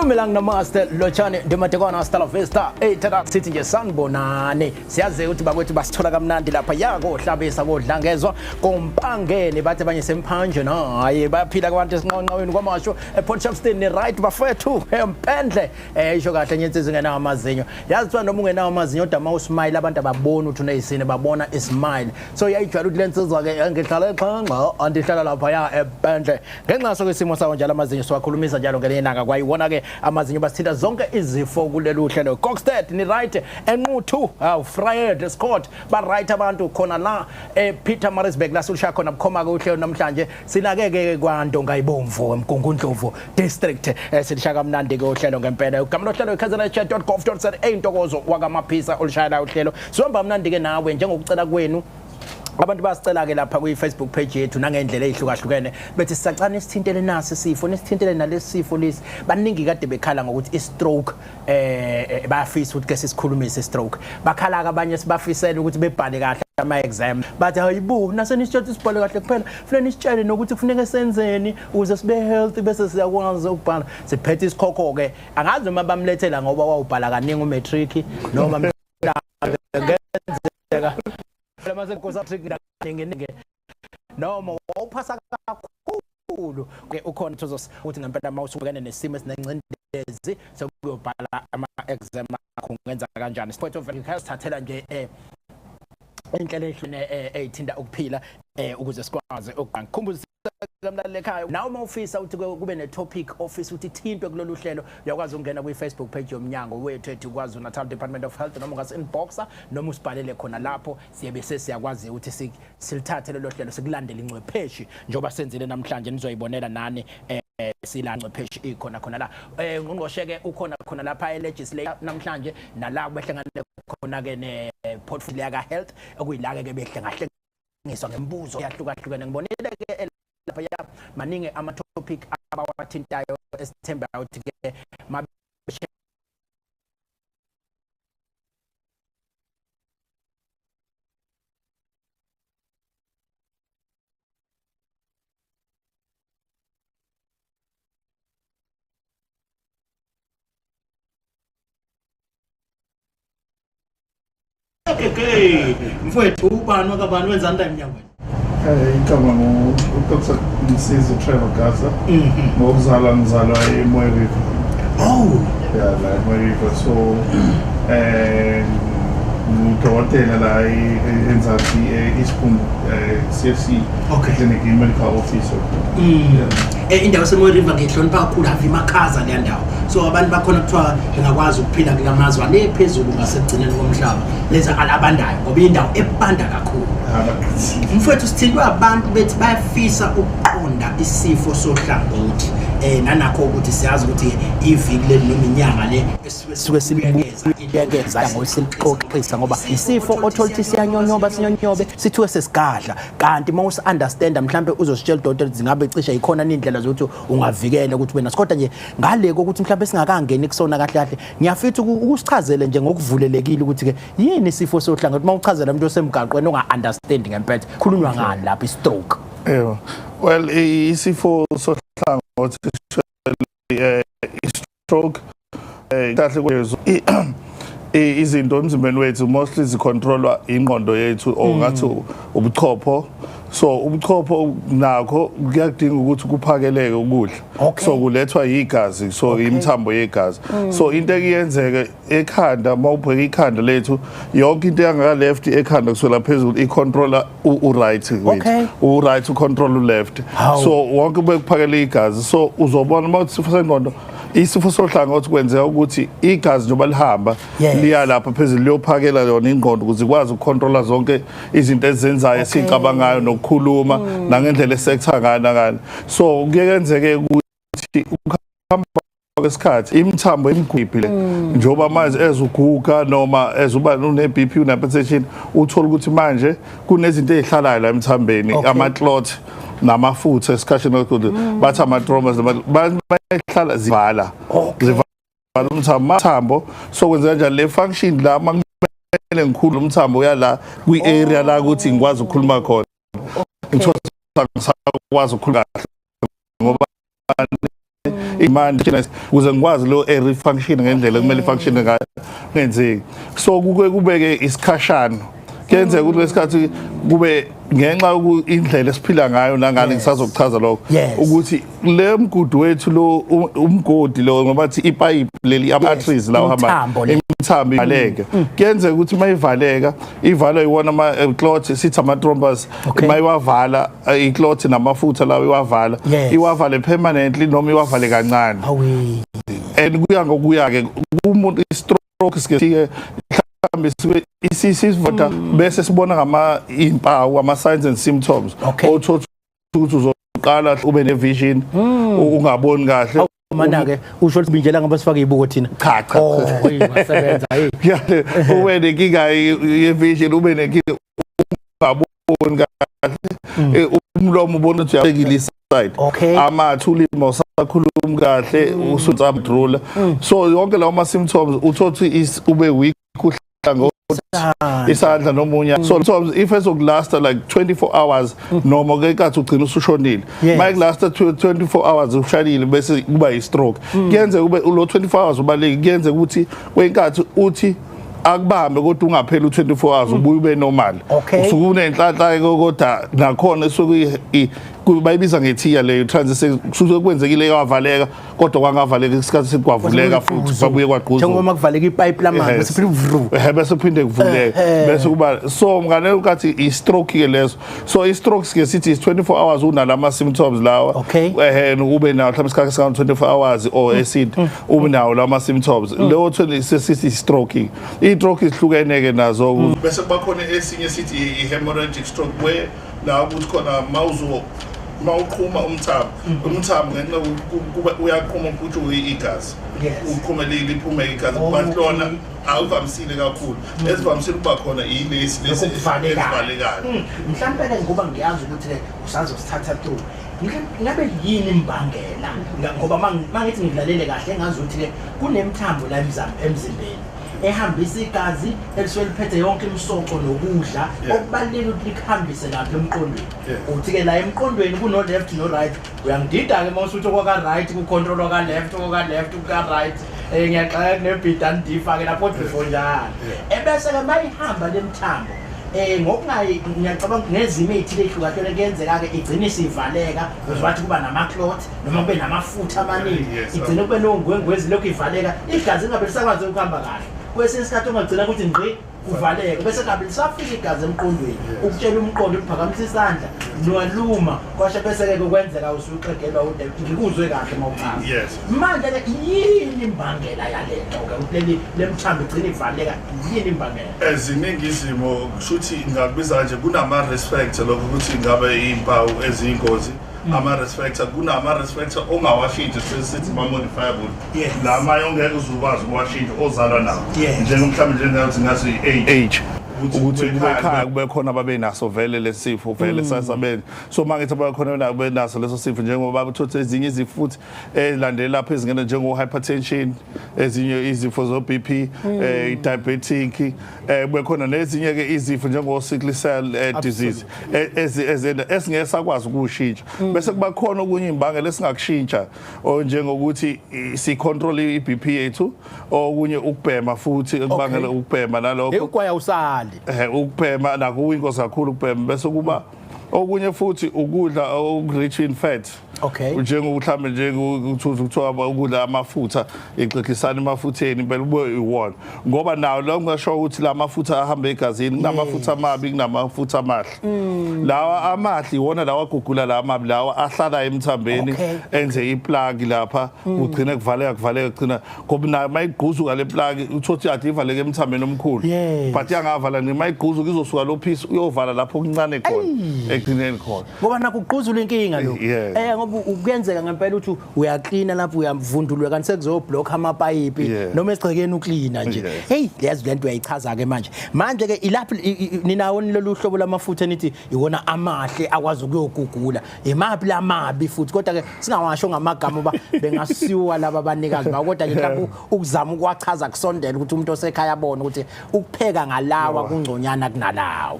Umelang na master lochane ndimatekwana Stella Vista ethatha sithi nje sanibonane siyazi ukuthi bakwethu basithola kamnandi lapha yako hlabisa kodlangezwa kompangene bathi abanye semphanje naye bayaphila kwabantu esinqonqaweni kwamasho ePort Shepstone ne right bafethu empendle isho kahle nyenze zingena amazinyo yazithiwa noma ungenawo amazinyo kodwa mawusmile abantu ababona ukuthi uneyisini babona ismile so yayijwayela ukuthi lensizwa ke ngihlala eqhanga andihlala lapha ya empendle ngenxa sokwisimo sawo njalo amazinyo siwakhulumisa njalo ngelenanga kwayiwona ke amazinyo basithinta zonke izifo kuleli uhlelo Coxted ni right enquthu Friday Scott ba right abantu khona la Peter Marisburg la sulisha khona bukhoma ke uhlelo namhlanje sinakeke kwaNdonga ibomvu eMgungundlovu district silisha kamnandi ke uhlelo ngempela ugamlo uhlelo ekhazenachat.gov.za intokozo wakamaphisa olishayela uhlelo sihamba mnandi ke nawe njengokucela kwenu abantu basicela ke lapha ku Facebook page yethu nangendlela ezihlukahlukene bethi sisacana isithintele naso isifo nesithintele nalesifo lesi baningi kade bekhala ngokuthi i-stroke bayafisa ukuthi ke sisikhulumise i-stroke bakhala ke abanye sibafisela ukuthi bebhale kahle ama exam bathi hayibo nasenisitshela isibhale kahle kuphela kufanele nisitshele nokuthi kufuneka senzeni ukuze sibe healthy bese siyakwazi ukubhala siphethe isikhokho ke angazi noma bamlethela ngoba wawubhala kaningi umatric noma ngenzeka mase kosa trick noma wawuphasa kakhulu ke ukhona ukuthi ngempela mawusukene nesimo esinencindezi sokuyobhala ama exam akho ngenza kanjani point of view thathela nje indlela ehlune ethinda ukuphila ukuze sikwazi ukukhumbuza kamlaleli ekhaya nawe mawufisa ukuthi kube ne topic office uthi thintwe kulolu hlelo uyakwazi ukungena ku Facebook page yomnyango wethu ethi kwazi Natal Department of Health noma ngase inboxa noma usibhalele khona lapho siyabe sesiyakwazi ukuthi silithathe lelo hlelo sikulandele ingcwepheshi njoba senzile namhlanje nizoyibonela nani sila ngcwepheshi ikhona khona la ngqongqosheke ukhona khona lapha e-legislature namhlanje nala behlangane khona ke ne portfolio yaka health okuyilaka ke behlengahlengisa ngembuzo yahlukahlukene ngibonile ke lapha ya maningi ama topic abawathintayo esithemba ukuthi ke okay mfowethu ubani wakabani wenzani la emnyangweni igama uDr. Msizi Trevor Gaza ngokuzalwa ngizalwa eMoy River yeah la eMoy River so ngudokotela la eNzansi eSpun CFC clinic medical officer indawo seMoy River ngihlonipha kakhulu ave imakhaza le ndawo so abantu bakhona kuthiwa ngakwazi ukuphila kulamazwe lephezulu ngasekugcineni komhlaba leza alabandayo ngoba indawo ebanda kakhulu mfowethu sithindwe abantu bethi bayafisa ukuqonda isifo sohlangothi nanakho ukuthi siyazi ukuthi iviki le noma inyanga le esisuke sibuyekeza ngosilixoxisa ngoba isifo otholthi siyanyonyoba sinyonyobe sithiwe sesigadla kanti mawusi understand mhlambe uzositshela doctor zingabe cishe ikhona indlela zokuthi ungavikela ukuthi wena sikodwa nje ngale ukuthi mhlambe singakangeni kusona kahle kahle ngiyafitha ukusichazele nje ngokuvulelekile ukuthi ke yini isifo sohlangothi mawuchazela umuntu osemgaqweni onga understand ngempela khulunywa ngani lapha i-stroke well isifo sohlangothi i-stroke kahle kwezo izinto emzimbeni wethu mostly zicontrolwa ingqondo yethu ongathi ubuchopho so ubuchopho nakho kuyadinga ukuthi kuphakeleke ukudla so kulethwa igazi so imithambo yegazi so into ekuyenzeka ekhanda mawubheka ikhanda lethu yonke into yangaka left ekhanda kusela phezulu icontroller u-right wethu u-right ucontrol u-left so wonke bekuphakele igazi so uzobona mawuthi sifo sengqondo isifo sohlangothi kwenzeka ukuthi igazi njengoba lihamba liya lapha phezulu liyophakela yona ingqondo ukuze ikwazi ukucontrola zonke izinto ezenzayo sicabangayo nokukhuluma nangendlela esekutha ngani so kuyenzeke ukuthi ukuhamba kwesikhathi imithambo emgwibhile njengoba manje ezuguga noma ezuba une BP une hypertension uthola ukuthi manje kunezinto ezihlalayo la emthambeni ama clot namafutha esikhashini okude bathi ama traumas bayahlala zivala umthambo so kwenza kanjani le function la makumele ngikhulu umthambo uyala kwi area la ukuthi ngikwazi ukukhuluma khona ngithola ngikwazi ukukhuluma ngoba imanje ukuze ngikwazi lo air function ngendlela kumele function ngayo ngenzeki so kubeke isikhashana kuyenzeka ukuthi lesikhathi kube ngenxa indlela esiphila ngayo nangani ngisazokuchaza lokho ukuthi le mgudu wethu lo umgodi lo ngoba thi ipipe leli ama-arteries la uhamba imthambo ivaleke kuyenzeka ukuthi mayivaleka ivalwa yiwona ama-clot sithi ama-thrombus mayiwavala i-clot namafutha lawo iwavala iwavale permanently noma iwavale kancane and kuya ngokuya-ke umuntu i-stroke sike mhlambe isivota bese sibona impawu ama-signs and symptoms othothi ukuthi uzoqala ube ne-vision ungaboni kahle mana-ke usho ukuthi binjela ngaba sifake ibuko thina cha wasebenza ube nenkinga ye-vision ube nenkinga ungaboni kahle umlomo ubona ukuthi uyabekile iside amathe ulimo sakhulumi kahle usuntsamdrula so yonke lawo ma-symptoms uthothi ube weak isandla nomunye so if ezokulasta like 24 hours noma ke kathi ugcina usushonile mayikulasta 24 hours ushalile bese kuba i-stroke kuyenze kube lo 24 hours ubaleki kuyenze ukuthi kwenkathi uthi akubambe kodwa ungapheli u24 hours ubuye ube normal usuke unenhlanhla kodwa nakhona esuke bayibiza ngethiya leyo transition kusuke kwenzekile yavaleka kodwa kwangavaleka isikhathi sikwavuleka futhi babuye kwagquza njengoba makuvaleka ipipe lamanzi bese vru bese phinde kuvuleka bese kuba so ngane ukuthi i-stroke ke leso so i-stroke ke sithi is 24 hours unalama symptoms lawa ube nawo mhlawumbe isikhathi sika 24 hours or acid ube nawo lama symptoms leyo sithi stroke i-stroke ihlukene ke nazo bese kuba khona esinye sithi i-hemorrhagic stroke where la ukuthi khona mawuqhuma umthambo ngenxa kuba uyaqhuma ukuthi igazi uqhuma liphume igazi but lona awuvamisile kakhulu esivamisile kuba khona ilesi esivalekayo mhlawumbe ke ngoba ngiyazi ukuthi usazosithatha through ngabe yini imbangela ngoba mangithi ngilalele kahle engazi ukuthi ke kunemthambo la emzimbeni ehambisa igazi elisuke liphethe yonke imisoco nokudla okubalulekile ukuthi likhambise lapha emqondweni uthi ke la emqondweni kuno left no right uyangidida ke mawusuthi okwaka right ku control oka left ka right ngiyaxaka nebit and difa ke lapho before njalo ebese ke mayihamba lemthambo ngokungayi ngiyacabanga ngezimo ezithile ehlukahlukene kuyenzeka ke igcine isivaleka uzibathi kuba nama-clot noma kube namafutha amaningi igcine kube nongwengwezi lokhu ivaleka igazi lingabe lisakwazi ukuhamba kahle kwesinye isikhathi ungagcina ukuthi ngqi kuvaleka bese ngabe lisafika igazi emqondweni ukutshela umqondo uphakamisa isandla nowaluma kwasho bese-ke kwenzeka usuqedelwa ngikuzwe kahle mawuchaza manje ke yini imbangela yalento-ke ukuthi lemthambo igcine ivaleka yini imbangela eziningi izimo kushuthi ngakubiza kanje kunama-risk factor lokho ukuthi ngabe iy'mpawu eziyingozi ama-risk factor kunama-risk factor ongawashintsha sesithi ma-modifiable lama ongeke uzukwazi ukuwashintsha ozalwa nawo mhlawumbe njengathi ngathi i-age ukuthi kubekhaya kube khona babe naso vele lesifo vele sasabenza so mangithi abakhona babe naso leso sifo njengoba bathothe ezinye izifo futhi elandela lapha ezingene njengo-hypertension ezinye izifo zo-BP i-diabetic kube khona nezinye ke izifo njengo-sickle cell disease esingeke sakwazi ukushintsha bese kuba khona okunye imbangela esingakushintsha njengokuthi sicontrol i-BP yethu okunye ukubhema futhi ekubangela ukubhema nalokho ukwaya usali ukubhema nako kuyingozi kakhulu ukubhema bese kuba okunye futhi ukudla oku-rich in fat mhlawumbe njengokuthiwa ukudla amafutha ixexisana emafutheni impela ube iwona ngoba nawo lo ngasho ukuthi la mafutha ahamba egazini kunamafutha amabi kunamafutha amahle lawa amahle iwona lawa agugula la amabi lawa ahlala emthambeni enze iplug lapha ugcine kuvaleka kugcina ngoba nayo mayigquzuka le plug uthothi ade ivaleke emthambeni omkhulu but yangavala mayigquzuka izosuka lo piece uyovala lapho okuncane khona ekugcineni khona ngoba nakugquzula inkinga lo ngoba ukuyenzeka ngempela ukuthi uyaklina lapho uyamvundulwe kanti sekuzoblock amapayipi noma esigcekeni uklina nje hey yazi lento uyayichaza ke manje ke ilapho ninawo lolu hlobo lamafutha nithi iwona amahle akwazi ukuyogugula imaphi lamabi futhi kodwa ke singawasho ngamagama uba bengasiwa laba abanikazi bawo kodwa ke mhlawumbe ukuzama ukwachaza kusondela ukuthi umuntu osekhaya abone ukuthi ukupheka ngalawa kungconyana kunalawa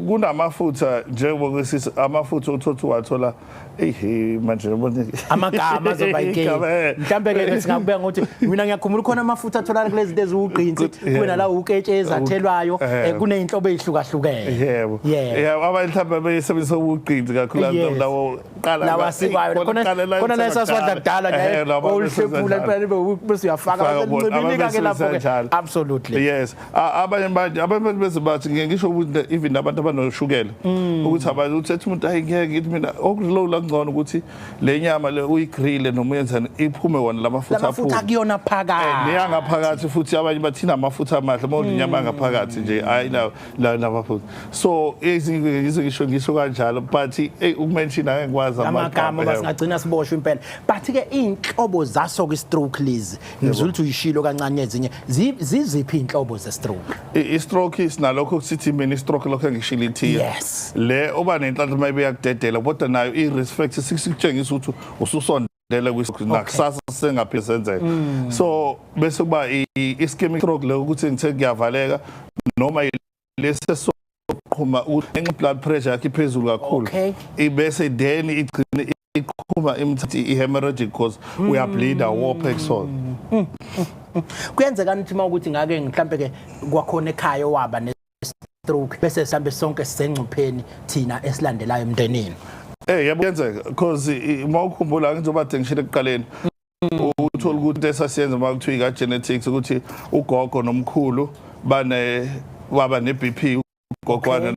kunamafutha njengoba amafutha uthothi wathola manje yabona amagama azoba inkinga mhlambe ke singakubeka ngokuthi mina ngiyakhumbula khona amafutha atholakala kulezi zinto eziwugqinsi kuwena la uketsheza athelwayo kuneyinhlobo ezihlukahlukene yebo abanye mhlawumbe bayisebenzisa ukugqinsi kakhulu lawo qala lawa sikwayo khona la sasiwadla kudala nje olhlephula impela bese uyafaka emncibilika ke lapho ke absolutely yes abanye bezibathi ngisho ukuthi even abantu abanoshukela ukuthi abantu uthethe umuntu ayingeke ngithi mina okulow la ngcono ukuthi le nyama le uyigrille noma uyenzani iphume wona lamafutha amafutha kuyona phakathi neyangaphakathi futhi abanye bathina amafutha amahle uma inyama yangaphakathi nje hayi la lamafutha so ngisho kanjalo but ukumention angekwazi amagama basingagcina siboshwe impela but ke inhlobo zaso ke stroke lezi ngizwe ukuthi uyishilo kancane ezinye ziziphi inhlobo ze stroke i-stroke sinalokho kusithi mina i-stroke lokho ngishilo ithiya le oba nenhlanhla maybe yakudedela kodwa nayo i-risk factor sikutshengisa ukuthi ususondela nakusasa sengaphezenzeka so bese kuba i-ischemic stroke le ukuthi ngithe kuyavaleka noma lesesoqhuma blood pressure yakhe iphezulu kakhulu ibese then igcine iqhuma i-hemorrhagic cause uyableed awopexol kuyenzeka ukuthi mawukuthi ngake mhlambe ke kwakhona ekhaya waba ne-stroke bese sambe sonke sisengcupheni thina esilandelayo emndenini yebo kuyenzeka because mawukhumbula ngizoba ngishilo ekuqaleni uthola ukuthi esasiyenza makuthiwa ka genetics ukuthi ugogo nomkhulu waba ne-BP ugogwana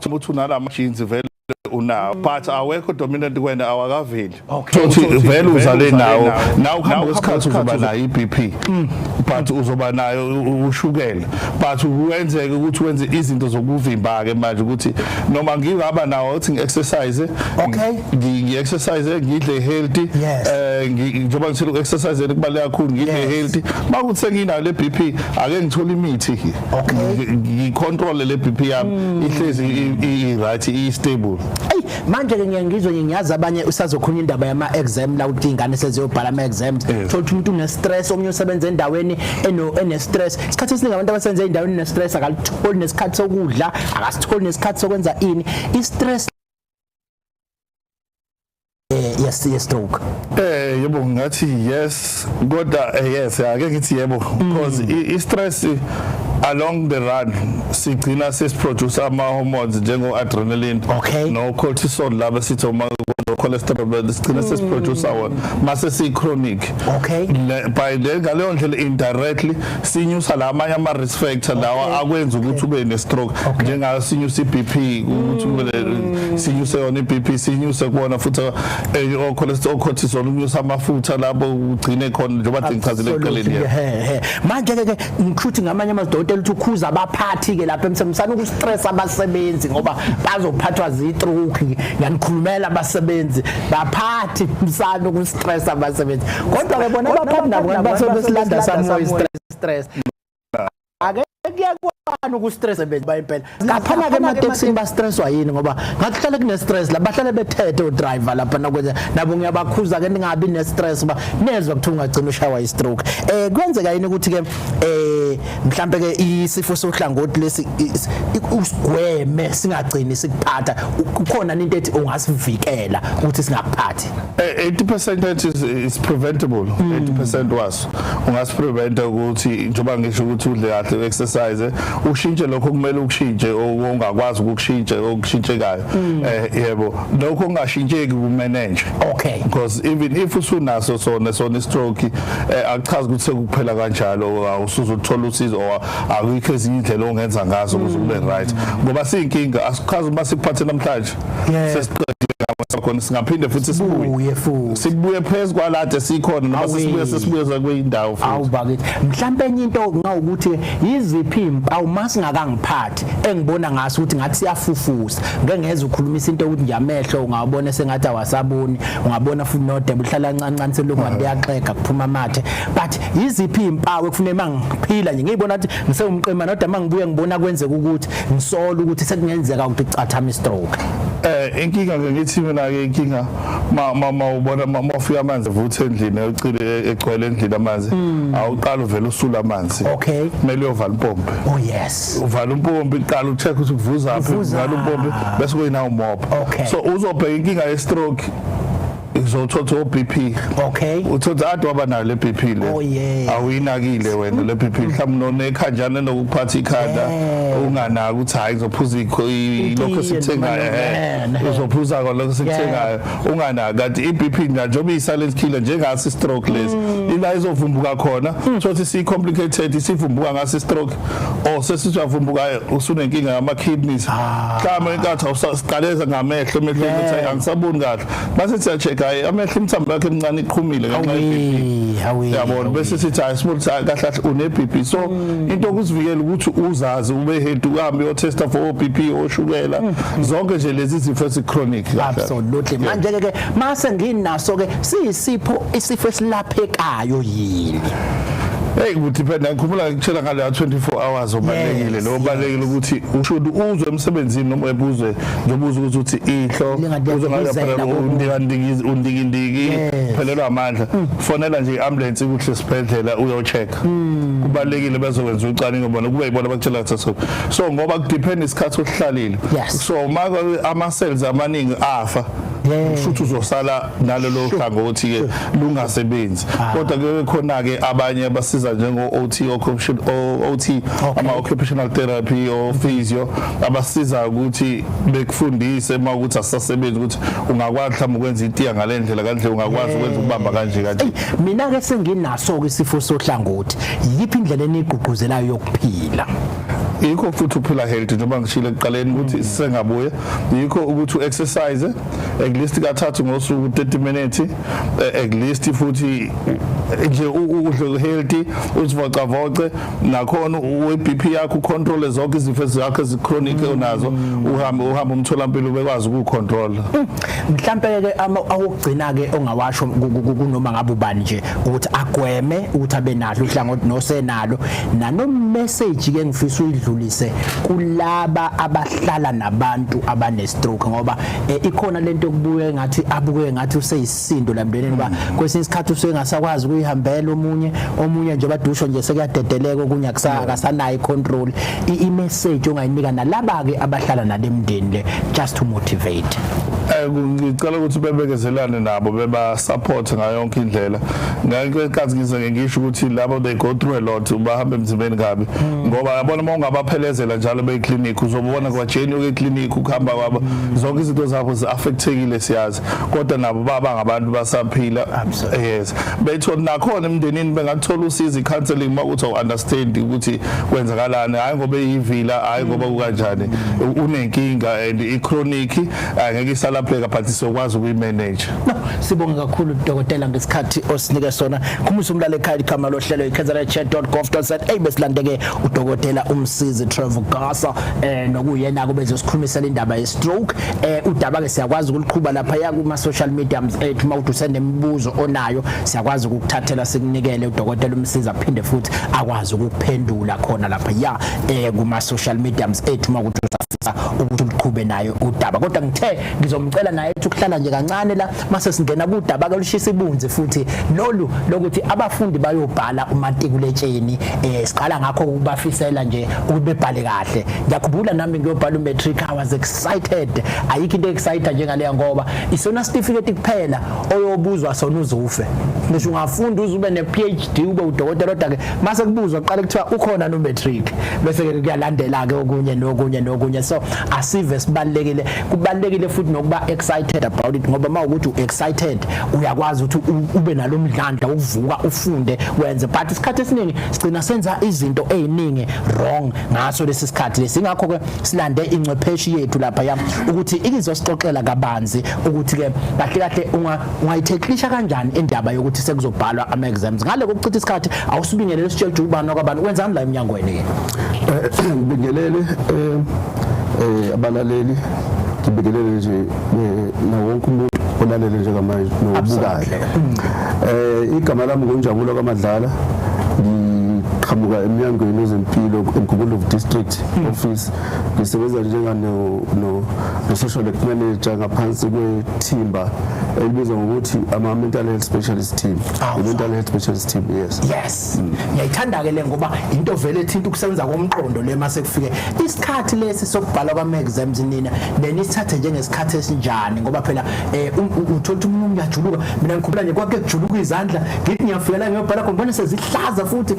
ukuthi unalama genes vele unawo but awekho dominant kwena awakaveli so vele uzale nawo now kuhamba kwesikhathi uzoba nayo iBP but uzoba nayo ushukela but uwenzeke ukuthi wenze izinto zokuvimba ke manje ukuthi noma ngingaba nawo uthi ngiexercise ngiexercise ngidle healthy njengoba ngithela ukuexercise kubaleka kakhulu ngidle healthy makuthi senginayo le BP ake ngithola imithi ngicontrol le BP yami ihlezi i-right i-stable manje ke ngiyangizwe ngiyazi abanye usazokhuluma indaba yama exam la ukuthi ingane seziyobhala ama exams thola umuntu une stress omnye usebenza endaweni ene stress isikhathi esiningi abantu abasenza endaweni ene stress akalitholi nesikhathi sokudla akasitholi nesikhathi sokwenza ini I stress yes stroke yebo ngathi yes kodwa yes ake ngithi yebo because I stress along the run sigcina sesiproduce ama hormones njengo adrenaline no cortisol laba sithi uma cholesterol sigcina sesiproduce wona mase si chronic by ngaleyo ndlela indirectly sinyusa la amanye ama risk factor lawa akwenza ukuthi ube ne stroke njenga sinyusa iBP ukuthi ube sinyusa yona iBP sinyusa kuona futhi cholesterol cortisol unyusa amafutha lapho ugcine khona njengoba ngichazile eqaleni manje ke ngikhuthi ngamanye amadoda ukuthi ukhuza abaphathi ke lapha emsebenzini ukustress abasebenzi ngoba bazophathwa zistroke ngiyanikhulumela abasebenzi baphathi msana ukustress abasebenzi kodwa ke bona abaphathi nabo basebesilanda samo stress ake kuyakwana ukustress impela ngaphana ke emateksini ba stresswa yini ngoba ngakuhlala kune stress la bahlale bethethe udriver lapha nakwenza nabo ngiyabakhuza ke ningabi ne stress ba nezwe ukuthi ungagcina ushawa istroke kwenzeka yini ukuthi ke mhlambe ke isifo sohlangothi lesi usigweme singagcini sikuphatha kukhona into ethi ungasivikela ukuthi singakuphathi 80% is preventable 80% waso ungasipreventa ukuthi njoba ngisho ukuthi udle kahle exercise ushintshe lokho kumele ukushintshe ongakwazi ukukushintsha okushintshekayo yebo lokho ungashintsheki kumanage because even if usunaso sona stroke akuchazi ukuthi sekuphela kanjalo awusuzothola usizo akukho ezinye indlela ongenza ngazo ukuze ube right ngoba siyinkinga asikhazi uma sikuphathe namhlanje sesiqedile khona singaphinde futhi sibuye phezulu kwalade sikhona noma sesibuye kweindawo futhi awubakithi mhlambe enye into ngawukuthi yiziphi impawu masingakangiphathi engibona ngaso ukuthi ngathi siyafufusa ngengeza ukukhulumisa into ukuthi ngiyamehlo ungabona sengathi awasaboni ungabona futhi nodebe uhlala kancane selokhu ngayaxega kuphuma amathe but yiziphi impawu ekufanele mangiphila nje ngiyibona ukuthi ngisewumqema nodwa mangibuye ngibona kwenzeka ukuthi ngisola ukuthi sekungenzeka ukuthi ucathama istroke inkinga ngithi mina ke inkinga ubona mawufika amanzi vuthe endlini ucile egcwele endlini amanzi awuqala uvela usula amanzi kumele uyovala impompi uvala impompi iqala ucheck ukuthi kuvuza aphi uvala impompi bese kuyinawo mop so uzobheka inkinga ye stroke izothatha BP. Okay. Uthatha ade waba nayo le BP le. Oh yeah. Awuyinakile wena le BP mhlawumbe nonekhanjana nokuphatha ikhanda unganaka ukuthi hayi ngizophuza lokho sikuthengayo uzophuza lokho sikuthengayo unganaka kanti iBP njengoba isilent killer njengasi stroke lezi ila izovumbuka khona sothi si complicated isivumbuka ngasi stroke sesizavumbuka usunenkinga yama kidneys mhlawumbe inkathi awusiqaleza ngamehlo emehlweni ukuthi angisaboni kahle base siya check hayi amehlo imthambo yakhe emncane iqhumile ngenxa yeBP yabona bese sithi hayi small kahle uneBP so into okuzivikela ukuthi uzazi ube head uhambe uyotesta for OBP oshukela zonke nje lezi zifo ezichronic absolutely manje ke mase nginaso ke siyisipho isifo esilaphekayo yini hey kudependa ngikhumula ngitshela ngale 24 hours obalekile lo balekile ukuthi ushudu uzwe emsebenzini noma ebuzwe njobuza ukuthi ihlo uzwe ngale undikindiki phelelwa amandla fonela nje iambulance ukuthi sibhedlela uyocheck kubalekile bezokwenza ucwaningo bona kube yibona bakutshela ukuthi so ngoba kudependa isikhathi osihlalile so maka ama cells amaningi afa futhi uzosala nalelo hlangothi ke lungasebenzi kodwa ke khona ke abanye abasiza njengo OT ama occupational therapy o physio abasiza ukuthi bekufundise makuthi asasebenzi ukuthi ungakwazi mhlawumbe ukwenza itiya ngalendlela kanje ungakwazi ukwenza ukubamba kanje mina ke senginaso ke isifo sohlangothi yipi indlela enigqugquzelayo yokuphila yikho futhi uphila healthy njengoba ngishilo ekuqaleni ukuthi sengabuye yikho ukuthi exercise at least kathathu ngosuku 30 minutes at least futhi nje udle healthy uzivocavoce nakhona uBP yakho control zonke izifo zakho ezichronic onazo uhamba umtholampilo bekwazi ukucontrol mhlambe ke awugcina ke ongawasho kunoma ngabe ubani nje ukuthi agweme ukuthi abe nalo uhlangothi nosenalo nano message ke ngifisa uyidlulise kulaba abahlala nabantu abane stroke ngoba ikhona lento yokubuye ngathi abuke ngathi useyisindo lamndeneni ba kwesinye isikhathi usengasakwazi ukuyihambela omunye nje badusho nje sekuyadedeleka okunye akusanayo icontrol imessage ongayinika nalaba ke abahlala nalemndeni le just to motivate ngicela ukuthi bebekezelane nabo beba support ngayo yonke indlela ngeke ngize ngisho ukuthi labo they go through a lot ubahamba emzimbeni kabi ngoba yabona uma ungabaphelezela njalo be-clinic uzobona kwajeni uke-clinic ukuhamba kwabo zonke izinto zabo zi-affectekile siyazi kodwa nabo baba ngabantu basaphila yes bethola nakhona emndenini bengathola usizo i-counseling makuthi u-understand ukuthi kwenzakalani hayi ngoba eyivila hayi ngoba kukanjani unenkinga and i-chronic angeke isalapheka but sokwazi ukuyimanage sibonga kakhulu udokotela ngesikhathi osinike sona khumisa umlalo ekhaya igama lohlelo ikazalachat.gov.za besilandeke udokotela umsizi Trevor Gasa nokuyena kube bezosikhulumisela indaba ye stroke udaba ke siyakwazi ukuliqhuba lapha ya kuma social media ethu mawuthi usenembuzo onayo siyakwazi ukukuthathela sikunikele udokotela umsizi aphinde futhi akwazi ukuphendula khona lapha ya kuma social media ethu mawuthi usafisa ukuthi uliqhube nayo udaba kodwa ngithe ngizomcela naye ukuhlala nje kancane la mase singena kudaba kalushisa ibunzi futhi lolu lokuthi abafundi bayobhala umatikuletsheni siqala ngakho ukubafisela nje ukubebhale kahle ngiyakhumbula nami ngiyobhala umatric I was excited ayikho into excited njengaleya ngoba isona certificate kuphela oyobuzwa sona uzufe ngisho ungafunda uzube ne PhD ube udokotela kodwa ke mase kubuzwa qala kuthiwa ukhona no matric bese ke kuyalandela ke okunye so asive sibalekile kubalekile futhi nokuba excited about it ngoba mawukuthi excited uyakwazi ukuthi ube nalomdlandla uvuka ufunde wenze but isikhathi esiningi sigcina senza izinto eziningi wrong ngaso lesi sikhathi lesi ngakho ke silande ingcwepheshi yethu lapha ya ukuthi ikizosixoxela kabanzi ukuthi ke kahle ungayitheklisha kanjani indaba yokuthi sekuzobhalwa ama exams ngale kokuchitha isikhathi awusibingelele lesitshela ubani nokwabani wenzani la eminyangweni ke ngibingelele abalaleli ngibingelele nje na wonke umuntu olalele njengamanje nobukayo igama lami ngonjabulo kaMadlala qhamuka eminyangweni wezempilo eMgungundlovu District Office ngisebenza no social work manager ngaphansi kwethimba elibizwa ngokuthi ama mental health specialist team. Mental health specialist team, yes. Ngiyayithanda ke le ngoba into vele ethinta ukusebenza komqondo le mase kufike isikhathi lesi sokubhala kwama exams nina nenisithathe njengesikhathi esinjani ngoba phela uthola umuntu uyajuluka mina ngikhumbula nje kwake kujuluka izandla ngithi ngiyafika la ngiyobhala ngibona sezihlaza futhi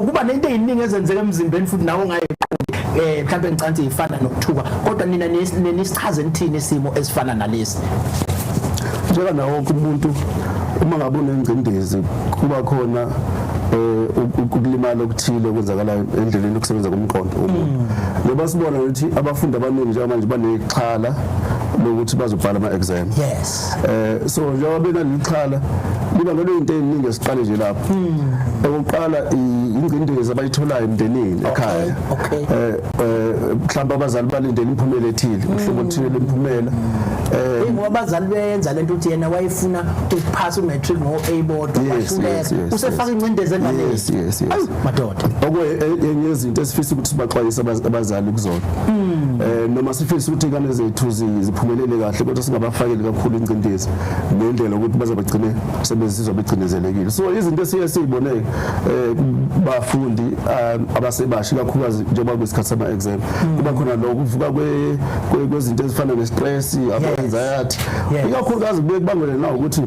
kuba nento eziningi ezenzeka emzimbeni futhi nawo ngayiqondi mhlawumbe ngicanti ifana nokuthuka kodwa nina nisichaze nithini isimo esifana nalesi njenga nawo wonke umuntu uma ngabe unengcindezi kuba khona ukulimala okuthile okwenzakalayo endleleni yokusebenza komqondo ngoba sibona ukuthi abafundi abaningi njengamanje banexhala lokuthi bazobhala ama-exam. Yes. So njengoba benalixhala liba ngale into eziningi esiqale nje lapho okokuqala ingcindezi abayitholayo emndenini ekhaya mhlawumbe abazali balindele imphumela ethile uhlobo oluthile lemiphumela ngoba abazali benza lento ukuthi yena wayefuna ukuphasa umatric ngo-A board wahluleka usefaka ingcindezi yes madoda enye izinto esifisa ukuthi sibaxwayise abazali kuzona noma sifisa ukuthi ingane zethu ziphumelele kahle kodwa singabafakeli kakhulu ingcindezi ngendlela ukuthi bazabagcine sebezizwa becindezelekile. So izinto esiye siyibone bafundi abasebasha kakhulukazi njengoba kwesikhathi sama exam kuba khona lo kuvuka kwezinto ezifana ne-stress aba-anxiety ikakhulukazi kubuye kubangele nawo ukuthi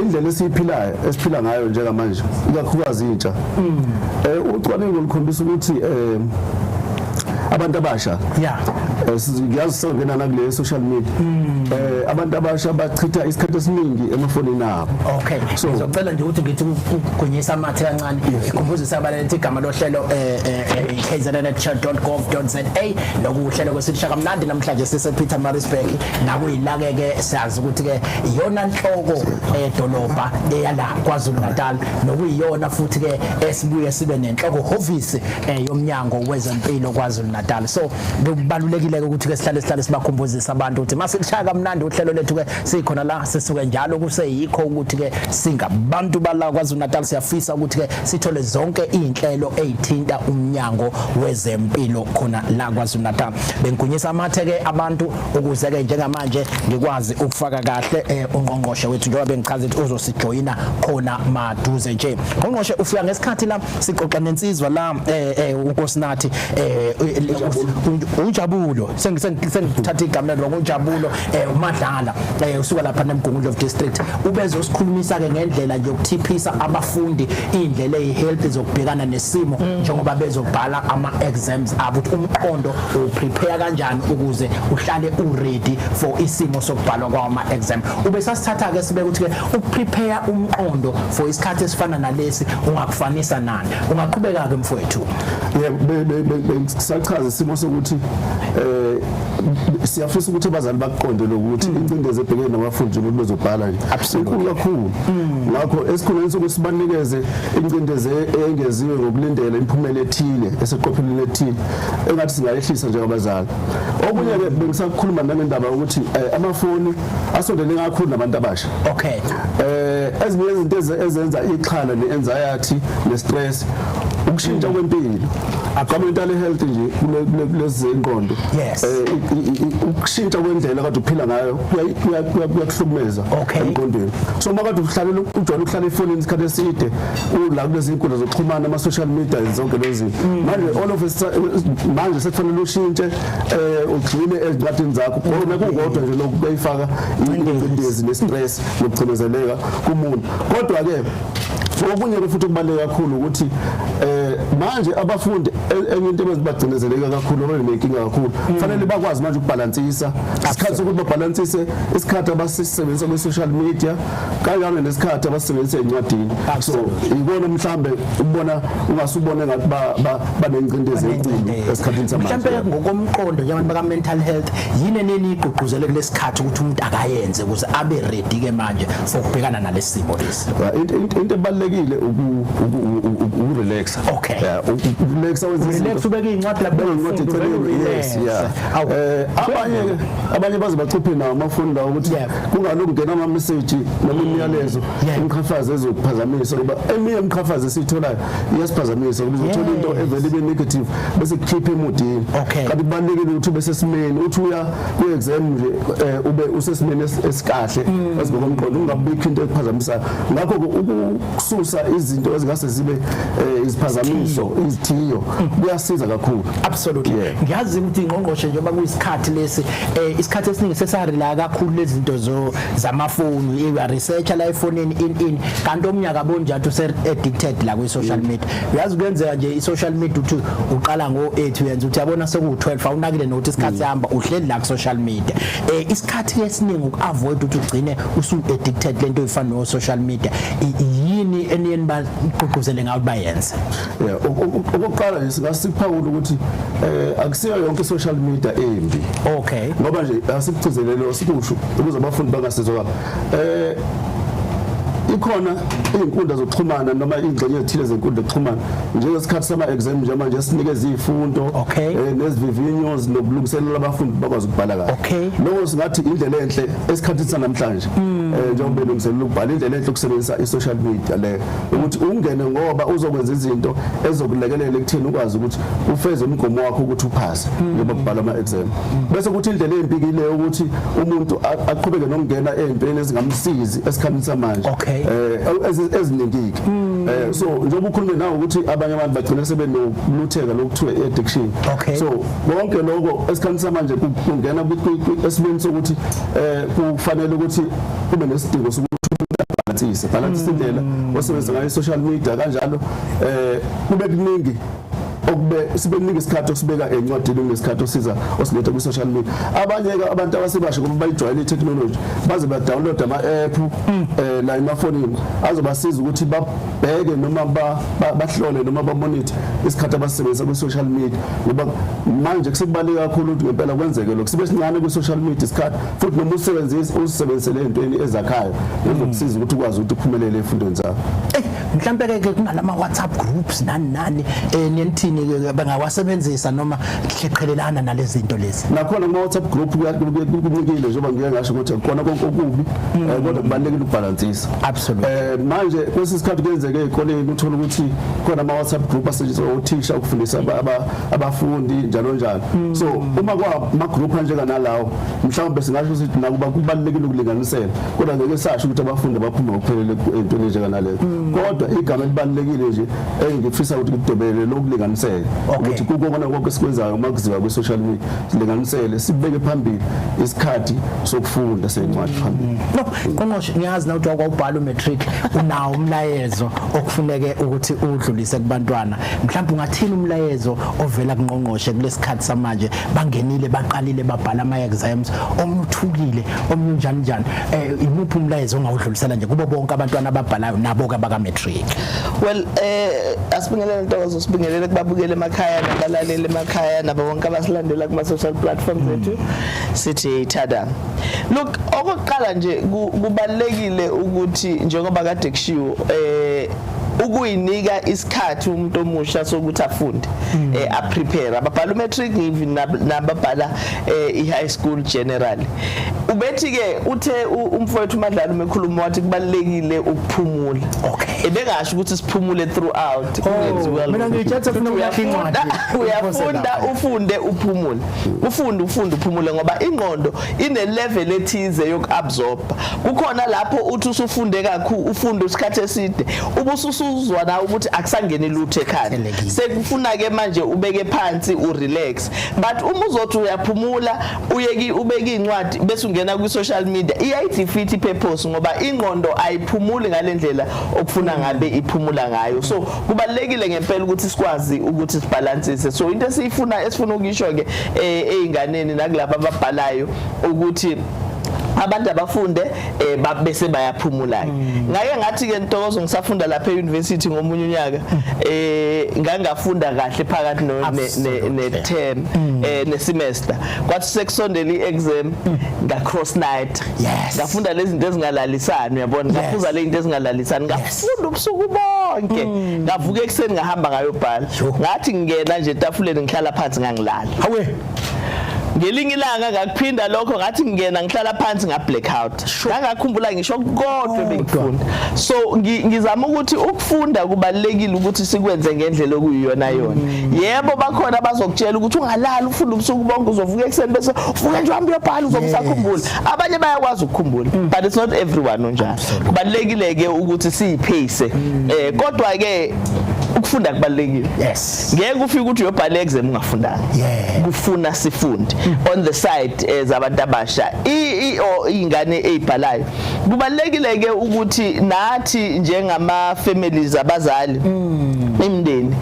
indlela esiphila ngayo njengamanje ikakhulukazi intsha ucwaningo lukhombisa ukuthi abantu abasha ngiyazi songena nakule social media abantu abasha bachitha isikhathi esiningi emafonini abo. Okay, so ngizocela nje ukuthi ngithi ukugonyisa amathe kancane ikhumbuzisa abalalethi igama lohlelo kzn@chat.gov.za lokuhlelo kwesishaka kamnandi namhlanje sisePeter Marisburg nakuyilake ke siyazi ukuthi ke iyona nhloko edolobha eyala KwaZulu Natal nokuyiyona futhi ke esibuye sibe nenhloko office yomnyango wezempilo KwaZulu Natal. So kubalulekile ukuthi ke sihlale sibakhumbuzisa abantu ukuthi masikushaya kamnandi uhlelo lethu ke sikhona la sisuke njalo kuseyikho ukuthi ke singabantu bala KwaZulu Natal siyafisa ukuthi ke sithole zonke izinhlelo ezithinta umnyango wezempilo khona la KwaZulu Natal. Bengikunyisa amathe ke abantu ukuze ke njengamanje ngikwazi ukufaka kahle ungqongqoshe wethu njengoba bengichaza ukuthi uzosijoyina khona maduze nje. Ungqongqoshe ufika ngesikhathi la sixoxa nensizwa la unkosinathi uNjabulo sengithatha igama lo uNjabulo uMadlala usuka lapha eMgungundlovu District ubezosikhulumisa ke ngendlela nje ukuthiphisa abafundi indlela ezihealthy zokubhekana nesimo njengoba bezobhala ama exams abo ukuthi umqondo uprepare kanjani ukuze uhlale uready for isimo sokubhalwa kwama exam. Ubesasithatha ke sibe ukuthi ke ukuprepare umqondo for isikhathi esifana nalesi ungakufanisa nani ungaqhubeka ke mfowethu? Sachaza isimo sokuthi siyafisa ukuthi abazali baqonde lokuthi incindezi ebhekene nabafundi ukuthi bezobhala nje absolutely kakhulu ngakho esikhuleni sokuthi sibanikeze incindezi engeziwe ngokulindela imphumela ethile eseqophelweni ethile engathi singayehlisa njengabazali. Okunye ke bengisakhuluma nangendaba ukuthi amafoni asondele kakhulu nabantu abasha. Okay, ezinye izinto ezenza ixhala ne-anxiety ne-stress ukushintsha kwempilo mental health nje kulezi zenqondo ukushintsha kwendlela kade uphila ngayo kuyakuhlumeza emqondweni. So makade uhlalela ujwayele ukuhlala efonini isikhathi eside ula kulezi inkundla zokuxhumana ama social media zonke lezi manje all of us manje sekufanele ushintshe ugcine ezincwadini zakho bona kungodwa nje lokhu kuyifaka ingcindezi ne-stress nokucindezeleka kumuntu. Kodwa ke okunye futhi kubaleka kakhulu ukuthi manje abafundi enye into ebezibagcinezeleka kakhulu abanenkinga kakhulu kufanele bakwazi manje ukubalansisa isikhathi sokuthi babalansise isikhathi abasisebenzisa kwi-social media kanjalo nesikhathi abasisebenzisa ezincwadini. So ikona mhlambe ubona ungasubone ngathi banengcindezi enkulu esikhathini samanje. Mhlambe ngokomqondo njengabantu baka mental health yini enenigqugquzele kulesikhathi ukuthi umuntu akayenze ukuze abe ready ke manje for ukubhekana nalesimo lesi? Into ebalekile ukurelaxa. Okay, yeah relax relax ubeke incwadi la yes abanye baze bachuphe nawo amafoni lawo ukuthi kungalungi ngena ama message noma imiyalezo imkhafazi ezokuphazamisa ngoba eminye imkhafazi esitholayo iyasiphazamisa ukuthi uthola into evele ibe negative bese kukhipha emudini kanti kubalekile ukuthi ube sesimeni uthi uya ku exam nje ube usesimeni esikahle ezibokomqondo ungabikho into ekuphazamisa ngakho ukususa izinto ezingase zibe iziphazamiso izithiyo kuyasiza kakhulu. Absolutely. Ngiyazi ukuthi ingqongqoshe njengoba kuyisikhathi lesi isikhathi esiningi sesarela kakhulu lezi zinto zamafoni research la efonini in kanti omnyaka bonjathu se addicted la kwi social media. Uyazi kwenzeka nje i social media uthi uqala ngo8 uyenza uthi yabona seku12 awunakile nokuthi isikhathi sihamba uhleli la ku social media. Isikhathi esiningi ukuavoid ukuthi ugcine usu addicted lento efana no social media yini eniyeni baqoqozele ngayo bayenze. Okokuqala nje singasiphaula ukuthi akusiyo yonke social media embi. Okay. Ngoba nje asikucizelelo sikusho ukuze abafundi bangasizwa ikhona izinkundla zokuxhumana noma ingxenye ezithile zezinkundla zokuxhumana njengesikhathi sama exam nje manje sinikeza izifundo nezivivinyo nokulungiselela abafundi bakwazi ukubhala kahle. Lokho singathi indlela enhle esikhathini sanamhlanje njengoba belungiselela ukubhala indlela enhle ukusebenzisa i-social media le ukuthi ungene ngoba uzokwenza izinto ezokulekelela ekutheni ukwazi ukuthi ufeze umgomo wakho ukuthi uphase njengoba kubhala ama exam bese ukuthi indlela empikile ukuthi umuntu aqhubeke nokungena ezintweni ezingamsizi esikhathini samanje eziningiki so njengoba ukhulume nawe ukuthi abanye abantu bagcina sebenolutheka lokuthiwa addiction so bonke lokho esikhathini samanje kungena esimeni sokuthi kufanele ukuthi kube nesidingo sokuthi balance indlela osebenzisa ngayo social media kanjalo kube kuningi okube sibeningi isikhathi osibeka encwadini ngesikhathi osiza osiletha ku social media abanye abantu abasebasha ngoba bayijwayele i-technology baze ba download ama app la emafonini azobasiza ukuthi babheke noma bahlole noma bamonitor isikhathi abasebenzisa ku social media ngoba manje kusebaleka kakhulu ukuthi ngempela kwenzeke lokho sibe sincane ku social media isikhathi futhi noma usebenzisele entweni ezakhayo ezokusiza ukuthi ukwazi ukuthi uphumelele efundweni zakho. Mhlambe ke kunalama WhatsApp groups nani niyentini bangawasebenzisa noma hleqhelelana nalezi zinto lezi nakhona ama WhatsApp group kunikile njengoba ngike ngasho ukuthi khona konke okubi kodwa kubalekile ukubalansisa. Absolutely. Manje kwesisikhathi kwenzeke ezikoleni uthola ukuthi khona ama WhatsApp group asetshenziswa uthisha ukufundisa abafundi njalo njalo so uma kwa ama group njeka nalawo mhlawumbe singasho ukuthi nakuba kubalekile ukulinganisela kodwa ngeke sasho ukuthi abafundi baphuma ukuphelele entweni njeka naleyo kodwa igama elibalekile nje engifisa ukuthi kudobele lokulinganisela ukuthi kukona konke esikwenzayo uma kuziwa ku social media silinganisele sibeke phambili isikhathi sokufunda sencwadi phambili. No konqoshe ngiyazi na ukuthi akwubhala umatric unawo umlayezo okufuneke ukuthi udlulise kubantwana mhlawumbe ungathini umlayezo ovela kunqongqoshe kulesikhathi samanje bangenile baqalile babhala ama exams omuthukile omnjani njani imuphi umlayezo ongawudlulisela nje kubo bonke abantwana ababhalayo nabo ka matric? Well asibingelele Ntokozo sibingelele kubabukele emakhaya nabalaleli emakhaya nabo bonke abasilandela kuma social platforms zethu sithi thada. Look okokuqala nje kubalekile ukuthi njengoba kade kushiwo ukuyinika isikhathi umuntu omusha sokuthi afunde a prepare ababhala matric even nababhala i-high school generally ubethi ke uthe umfowethu uMadlala umekhuluma wathi kubalekile ukuphumula ebengasho ukuthi siphumule throughout mina ngiyithatha funa uyafunda ufunde uphumule ufunde uphumule ngoba ingqondo ine level ethize yokuabsorb kukhona lapho uthi usufunde kakhulu ufunda isikhathi eside ubusuzwa na ukuthi akusangene lutho ekhaya sekufuna ke manje ubeke phansi urelax but uma uzothi uyaphumula uyeki ubeke incwadi bese ungena ku social media iyayidefeat ipurpose ngoba ingqondo ayiphumuli ngalendlela okufuna ngabe iphumula ngayo so kubalekile ngempela ukuthi sikwazi ukuthi sibalansise so into esifuna ukuyisho ke einganeni nakulabo ababhalayo ukuthi abantu abafunde bese bayaphumula ngake ngathi ke Ntokozo ngisafunda lapha euniversity ngomunye unyaka ngangafunda kahle phakathi ne-term ne-semester kwathi sekusondela i-exam nga-cross night ngafunda lezi zinto ezingalalisani uyabona ngaphuza le zinto ezingalalisani ngafunda ubusuku bonke ngavuka ekuseni ngahamba ngayobhala ngathi ngingena nje etafuleni ngihlala phansi ngangilala hawe ngelinye ilanga ngakuphinda lokho ngathi ngingena ngihlala phansi nga-blackout ngangakhumbula ngisho kodwa bengifunda so ngizama ukuthi ukufunda kubalekile ukuthi sikwenze ngendlela okuyiyona yona yebo bakhona bazokutshela ukuthi ungalali ufunda ubusuku bonke uzovuka ekuseni bese uvuka nje uhambe uyobhala uzobusakhumbula abanye bayakwazi ukukhumbula but it's not everyone onjalo kubalekile ke ukuthi siyipace kodwa ke ukufunda kubalekile ngeke ufike ukuthi uyobhala exam ungafundanga kufuna sifunde on the side zabantu abasha ingane ezibhalayo kubalekile ke ukuthi nathi njengama families abazali imndeni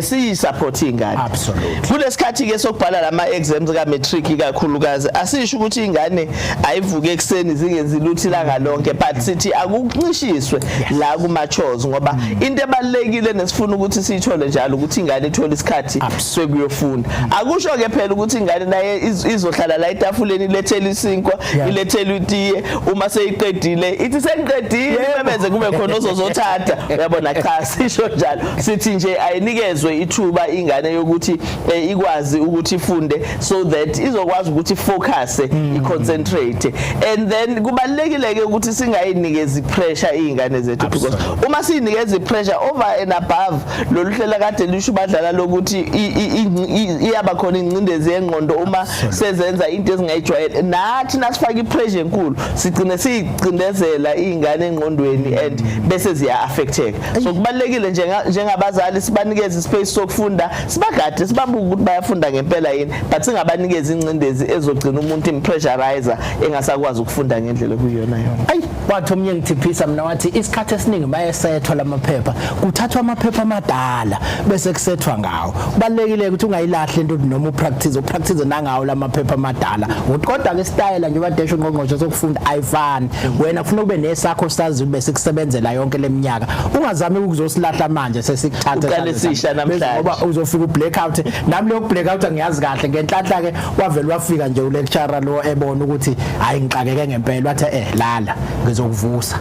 siyisupport ingane absolutely kulesikhathi ke sokubhala lama exams ka matric kakhulukazi asisho ukuthi ingane ayivuke ekseni zingenzi lutho ilanga lonke but sithi akuqishiswe la kuma chores ngoba into ebalekile nesifuna ukuthi siyithole njalo ukuthi ingane ithole isikhathi sekuyofunda akusho ke phela ukuthi ingane naye izohlala la etafuleni ilethele isinkwa ilethele utiye uma seyiqedile ithi sengiqedile memeze kube khona ozozothatha uyabona cha sisho njalo sithi nje ayinikezwe ithuba ingane yokuthi ikwazi ukuthi ifunde so that izokwazi ukuthi focus iconcentrate and then kubalekile ke ukuthi singayinikezi pressure izingane zethu because uma siyinikeza pressure over and above loluhlela kade lisho badlala lokuthi iyaba khona ingcindezi yengqondo uma sezenza into ezingayijwayele nathi nasifaka ipressure enkulu sigcine sicindezela izingane engqondweni and bese ziya affecteka so kubalekile njengabazali sibanikeze ispace sokufunda sibagade sibabuka ukuthi bayafunda ngempela yini but singabanikeza ingcindezi ezogcina umuntu impressurizer engasakwazi ukufunda ngendlela kuyona ayi wathi omnye ngithiphisa mina wathi isikhathi esiningi bayesethwa lamaphepha kuthathwa amaphepha amadala bese kusethwa ngawo kubalekile ukuthi ungayilahli into noma upractice nangawo lamaphepha amadala kodwa ke style nje badesho ngqongqosho sokufunda ayifani wena ufuna ube nesakho sazi bese kusebenzela yonke leminyaka ungazami ukuzosilahla manje sesikuthatha uqalisisha namhlanje ngoba uzofika ublackout nami lo blackout angiyazi kahle ngenhlanhla ke wavela wafika nje ulecturer lo ebona ukuthi hayi ngixakeke ngempela wathi lala ngizokuvusa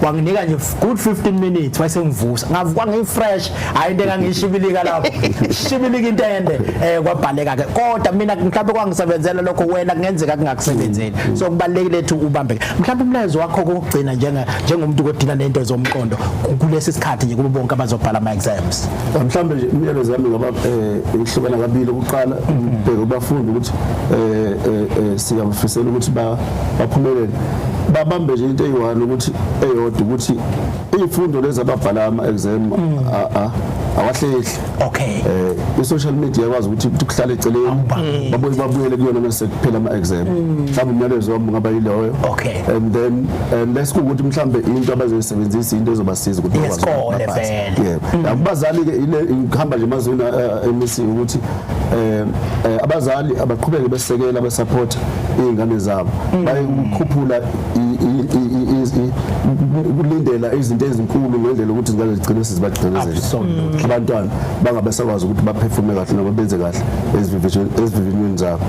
wanginika nje good 15 minutes wase ngivusa ngavuka ngifresh hayi into engangiyishibilika lapho shibilika into ende kwabhaleka ke kodwa mina mhlawumbe kwangisebenzela lokho wena kungenzeka kungakusebenzeli so kubalekile ukuthi ubambeke mhlawumbe umlayezo wakho kokugcina njengomuntu kodina nento zomqondo kulesi sikhathi nje kubo bonke abazobhala ama exams mhlawumbe nje imiyalezo yami ngoba ihlukana kabili ukuqala ubheke ubafundi ukuthi siyabafisela ukuthi baphumelele babambe nje into eyiwani ukuthi eyodwa ukuthi izifundo lezi ababhala ama exam awahlehli i-social media yakwazi ukuthi kuhlale eceleni babuyele kuyona mase kuphela ama exam mhlawumbe imiyalezo wami ngaba yiloyo and then let's go ukuthi mhlawumbe into abazoyisebenzisa into ezobasiza ukuthi bakwazi abazali ke ihamba nje emazweni eMC ukuthi abazali abaqhubeke besekela besupport izingane zabo bayikhuphula kulindela izinto ezinkulu ngendlela ukuthi zingane zigcine sizibagcinezela abantwana bangabe sakwazi ukuthi baphefumume kahle noma benze kahle ezivivinyweni zabo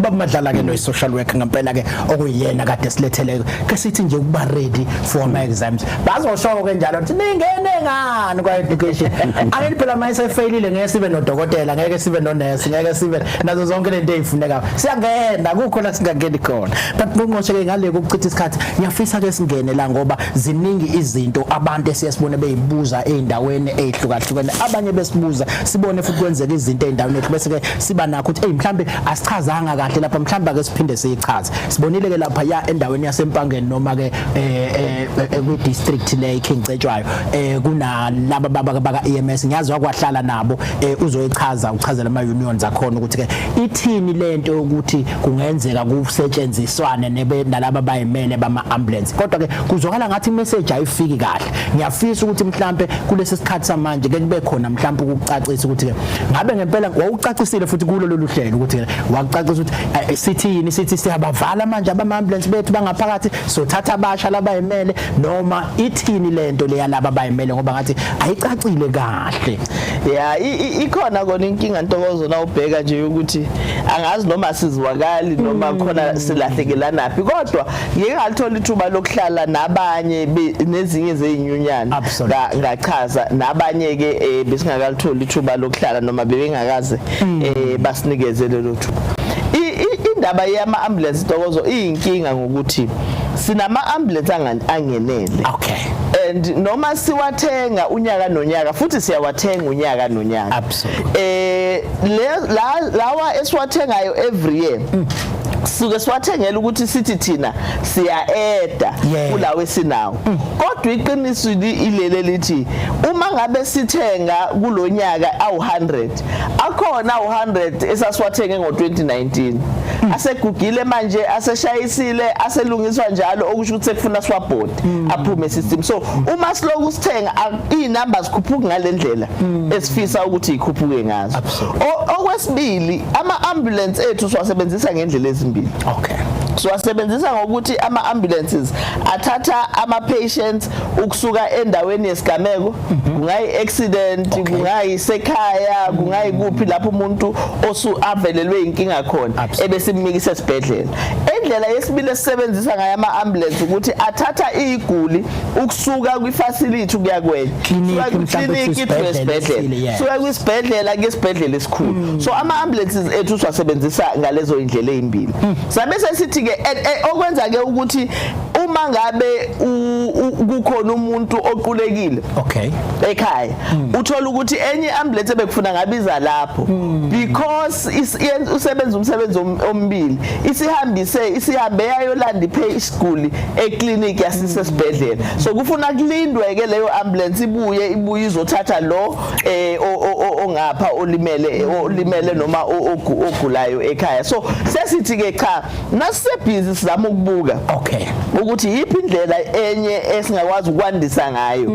bamadlala ke no social work ngempela ke okuyena kade siletheleke ke sithi nje ukuba ready for ama exams bazosho ke njalo ukuthi ningene ngani kwa education angeni phela mayise failile ngeke sibe nodokotela ngeke sibe nonurse ngeke sibe nazo zonke lento ezifuneka siyangena kukho la singangeni khona but ngqoshe ke ngale ukuchitha isikhathi ngiyafisa ke singene la ngoba ziningi izinto abantu esiyasibone beyibuza eindaweni ezihlukahlukene abanye besibuza sibone futhi kwenzeka izinto eindaweni ethu bese ke siba nakho ukuthi mhlambe asichazanga kahle lapha mhlawumbe ake siphinde siyichaze sibonile ke lapha ya endaweni yasempangeni noma ke ku district le iKingcetshwayo kuna laba baka EMS ngiyazi wakwahlala nabo uzoyichaza uchazela ama unions akhona ukuthi ke ithini lento ukuthi kungenzeka kusetshenziswane nalaba bayimele bama ambulance kodwa ke kuzokhala ngathi message ayifiki kahle ngiyafisa ukuthi mhlambe kulesi sikhathi samanje ke kube khona mhlambe ukucacisa ukuthi ke ngabe ngempela wawucacisile futhi kulo lolu hlelo ukuthi wakucacisa ukuthi sithini sithi siyabavala manje abama-ambulance bethu bangaphakathi sothatha abasha labayimele noma ithini lento leya laba bayimele ngoba ngathi ayicacile kahle ya ikhona kona inkinga Ntokozo na ubheka nje ukuthi angazi noma sizwakali noma khona silahlekelanaphi kodwa ngeke ngalithola ithuba lokuhlala nabanye nezinye zezinyunyana ngachaza nabanye ke besingakalithola ithuba lokuhlala noma bebengakaze basinikeze lelo thuba indaba yama ambulance Ntokozo iyinkinga ngokuthi sinama ambulance angenele okay and noma siwathenga unyaka nonyaka futhi siyawathenga unyaka nonyaka absolutely lawa esiwathengayo every year suke siwathengela ukuthi sithi thina siya-eda kulawo esinawo kodwa iqiniso ilele lithi uma ngabe sithenga kulonyaka awu100 akhona awu100 esasiwathenge ngo2019 asegugile manje aseshayisile aselungiswa njalo okusho ukuthi sekufuna swabhodi aphume system so uma siloku sithenga inumbers khuphuka ngalendlela esifisa ukuthi ikhuphuke ngazo okwesibili ama ambulance ethu siwasebenzisa ngendlela ezimbili okay siwasebenzisa ngokuthi ama ambulances athatha ama patients ukusuka endaweni yesigameko kungayi accident kungayi sekhaya kungayi kuphi lapho umuntu avelelwe inkinga khona ebesimikisa esibhedlela indlela yesibili esisebenzisa ngayo ama ambulance ukuthi athatha iguli ukusuka kwifacility kuya kwenye clinic esibhedlela suka kwisibhedlela ngesibhedlela esikhulu so ama ambulances ethu siwasebenzisa ngalezo indlela ezimbili sabe sesithi ke okwenza ke ukuthi uma ngabe kukhona umuntu oqulekile okay ekhaya uthola ukuthi enye ambulance ebekufuna ngabiza lapho because usebenza umsebenzi ombili isihambe yayolanda isiguli eclinic yasisesibhedlela so kufuna kulindwe ke leyo ambulance ibuye izothatha lo ongapha olimele noma ogulayo ekhaya so sesithi ke cha nasisebhizi sizama ukubuka okay ukuthi yiphi indlela enye esingakwazi ukwandisa ngayo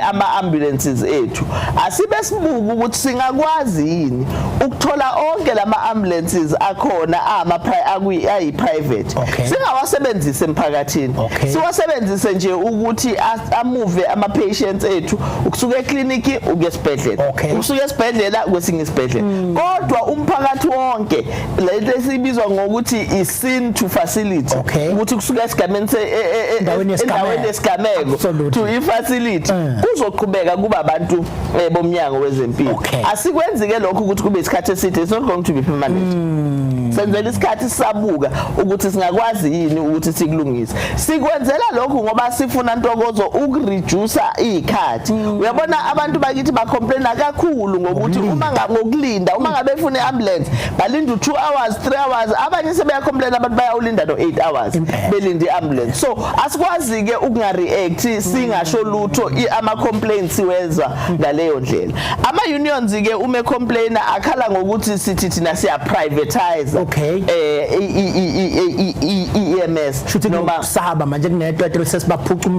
ama ambulances ethu asibe sibuka ukuthi singakwazi yini ukuthola onke lama ambulances akhona ayi private singawasebenzisa emphakathini siwasebenzise nje ukuthi amove ama patients ethu ukusuka eclinic ukuya esibhedlela ukusuka esibhedlela kwesinye isibhedlela kodwa umphakathi wonke lento esibizwa ngokuthi i-scene to facility ukuthi kusuka esigameni endaweni yesigameko to ifacility kuzoqhubeka kuba abantu bomnyango wezempilo asikwenzi ke lokho ukuthi kube isikhathi eside it's not going to be permanent senzela isikhathi sisabuka ukuthi singakwazi yini ukuthi sikulungise sikwenzela lokho ngoba sifuna Ntokozo ukureduce ikhathi uyabona abantu bakithi ba complain kakhulu ngokuthi ngokulinda uma ngabe ufuna iambulance balinda 2 hours 3 hours abanye sebeya complain abantu bayawulinda no 8 hours belinde iambulance so asikwazi ke ukungareact singasho lutho ama complaints wenza ngaleyo ndlela ama unions ke uma complainer akhala ngokuthi sithi thina siya privatize EMS noma sahaba manje kunetwetwe sesibaphuca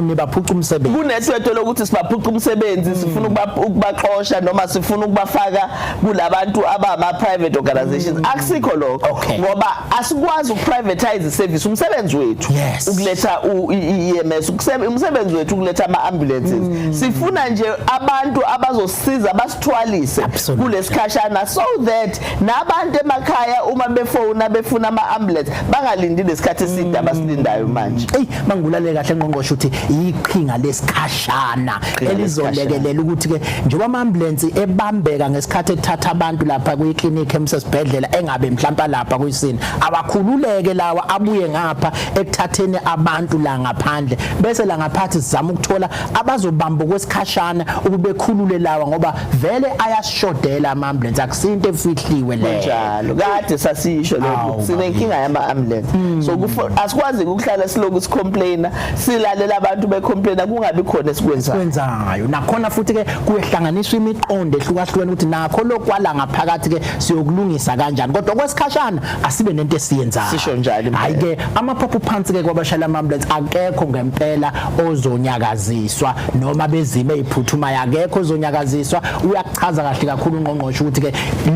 umsebenzi kunetwetwe lokuthi sibaphuca umsebenzi sifuna ukubaxosha noma sifuna ukubafaka kulabantu abama private organizations akusikho lokho ngoba asikwazi ukuprivatize service umsebenzi wethu ukuletha EMS umsebenzi wethu ukuletha ama ambulances sifuna nje abantu abazosiza basithwalise kulesikhashana so that nabantu emakhaya uma befuna ama ambulance bangalindi lesikhathi eside abasilindayo manje mangulale kahle ngqongqosho uthi iqhinga lesikhashana elizolekelela ukuthi ke njengoba ama ambulance ebambeka ngesikhathi ethatha abantu lapha kwi-clinic emsesibhedlela engabe mhlawumbe lapha kuyisini abakhululeke lawa abuye ngapha ekuthatheni abantu la ngaphandle bese la ngaphathi sizama ukuthola abazobamba kwesikhashana ukubekhulule lawa ngoba vele ayashodela ama ambulance akusinto efihliwe le njalo kade sasisho lokho sinenkinga yama ambulance so asikwazi ukuhlala siloku sicomplaina silalela abantu becomplaina kungabi khona esikwenzayo nakhona futhi ke kuyehlanganiswa imiqondo ehlukahlukene ukuthi nakho lokwala ngaphakathi ke siyokulungisa kanjani kodwa kwesikhashana asibe nento esiyenzayo sisho njalo hayi ke amaphaphu phansi ke kwabashayela ama-ambulance akekho ngempela ozonyakaziswa noma bezime iphuthumayo akekho ozonyakaziswa uyachaza kahle kakhulu ungqongqoshe ukuthi ke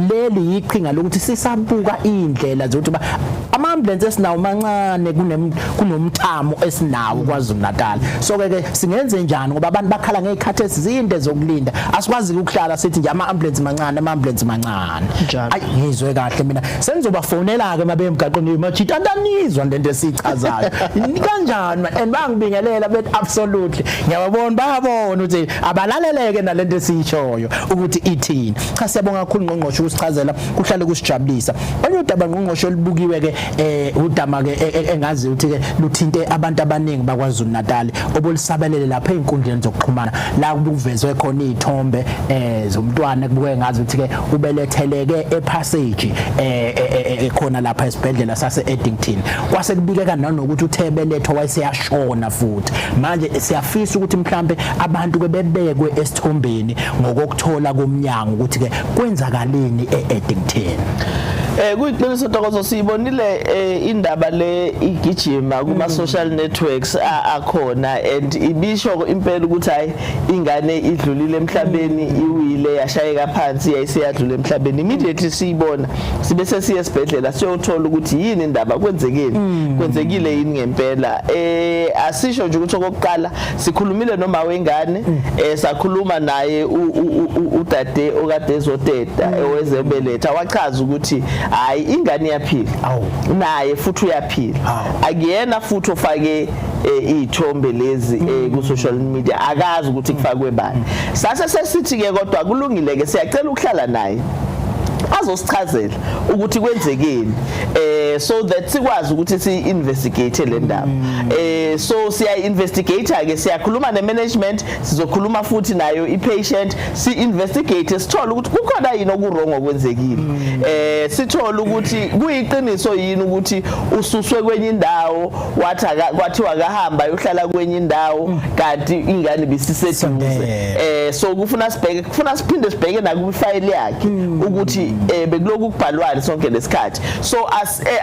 leli iqhinga lokuthi sisabuka indlela zokuthi ama-ambulance esinawo mancane kunomthamo esinawo kwaZulu Natal so ke singenze njani ngoba abantu bakhala ngezikhathi ezinde zokulinda asikwazi ukuhlala sithi nje ama-ambulance mancane ayi ngizwe kahle mina senizobafonela ke mabe emgaqweni majita andanizwa lento esichazayo kanjani and bangibingelela bethi absolutely ngiyabona bayabona ukuthi abalaleleke nalento esiyishoyo ukuthi ithini cha siyabonga kakhulu ngqongqoshe ukusichazela kuhlale kusijabulisa onye udaba ngqongqoshe olubukiwe ke udaba ke engazi ukuthi ke luthinte abantu abaningi bakwaZulu Natal obulisabelele lapha einkundleni zokuxhumana la kuvezwe khona izithombe zomntwana kubuke ngazi ukuthi ke ubeletheleke ePassage khona lapha esibhedlela sase Eddington kwase kubikeka nanokuthi uThebelethwa wayeseyashona futhi manje siyafisa ukuthi mhlambe abantu ke bebekwe esithombeni ngokukuthola komnyango ukuthi ke kwenzakaleni eEddington kuyiqiniso Ntokozo siyibonile indaba le igijima kuma social networks akhona and ibisho impela ukuthi hayi ingane idlulile emhlabeni iwile yashayeka phansi yayiseyadlula emhlabeni immediately siyibona sibe sesiye esibhedlela siyothola ukuthi yini indaba kwenzekile yini ngempela asisho nje ukuthi okokuqala sikhulumile noma wengane sakhuluma naye udade okade ezoteta owezebeletha wachaza ukuthi hayi ingane iyaphila naye futhi uyaphila akuyena futhi ofake izithombe lezi ku social media akazi ukuthi kufakwe bani sase sesithi ke kodwa kulungile ke siyacela ukuhlala naye azosichazela ukuthi kwenzekeni so that sikwazi ukuthi si-investigate le ndaba so siya-investigate ke siyakhuluma ne-management sizokhuluma futhi nayo i-patient si-investigate sithole ukuthi kukhona yini okurongo okwenzekile sithole ukuthi kuyiqiniso yini ukuthi ususwe kwenye indawo kwathiwa kahamba yohlala kwenye indawo kanti ingane bisiseduze so kufuna siphinde sibheke nakwifile yakhe ukuthi bekuloku kubhalwane sonke lesikhathi so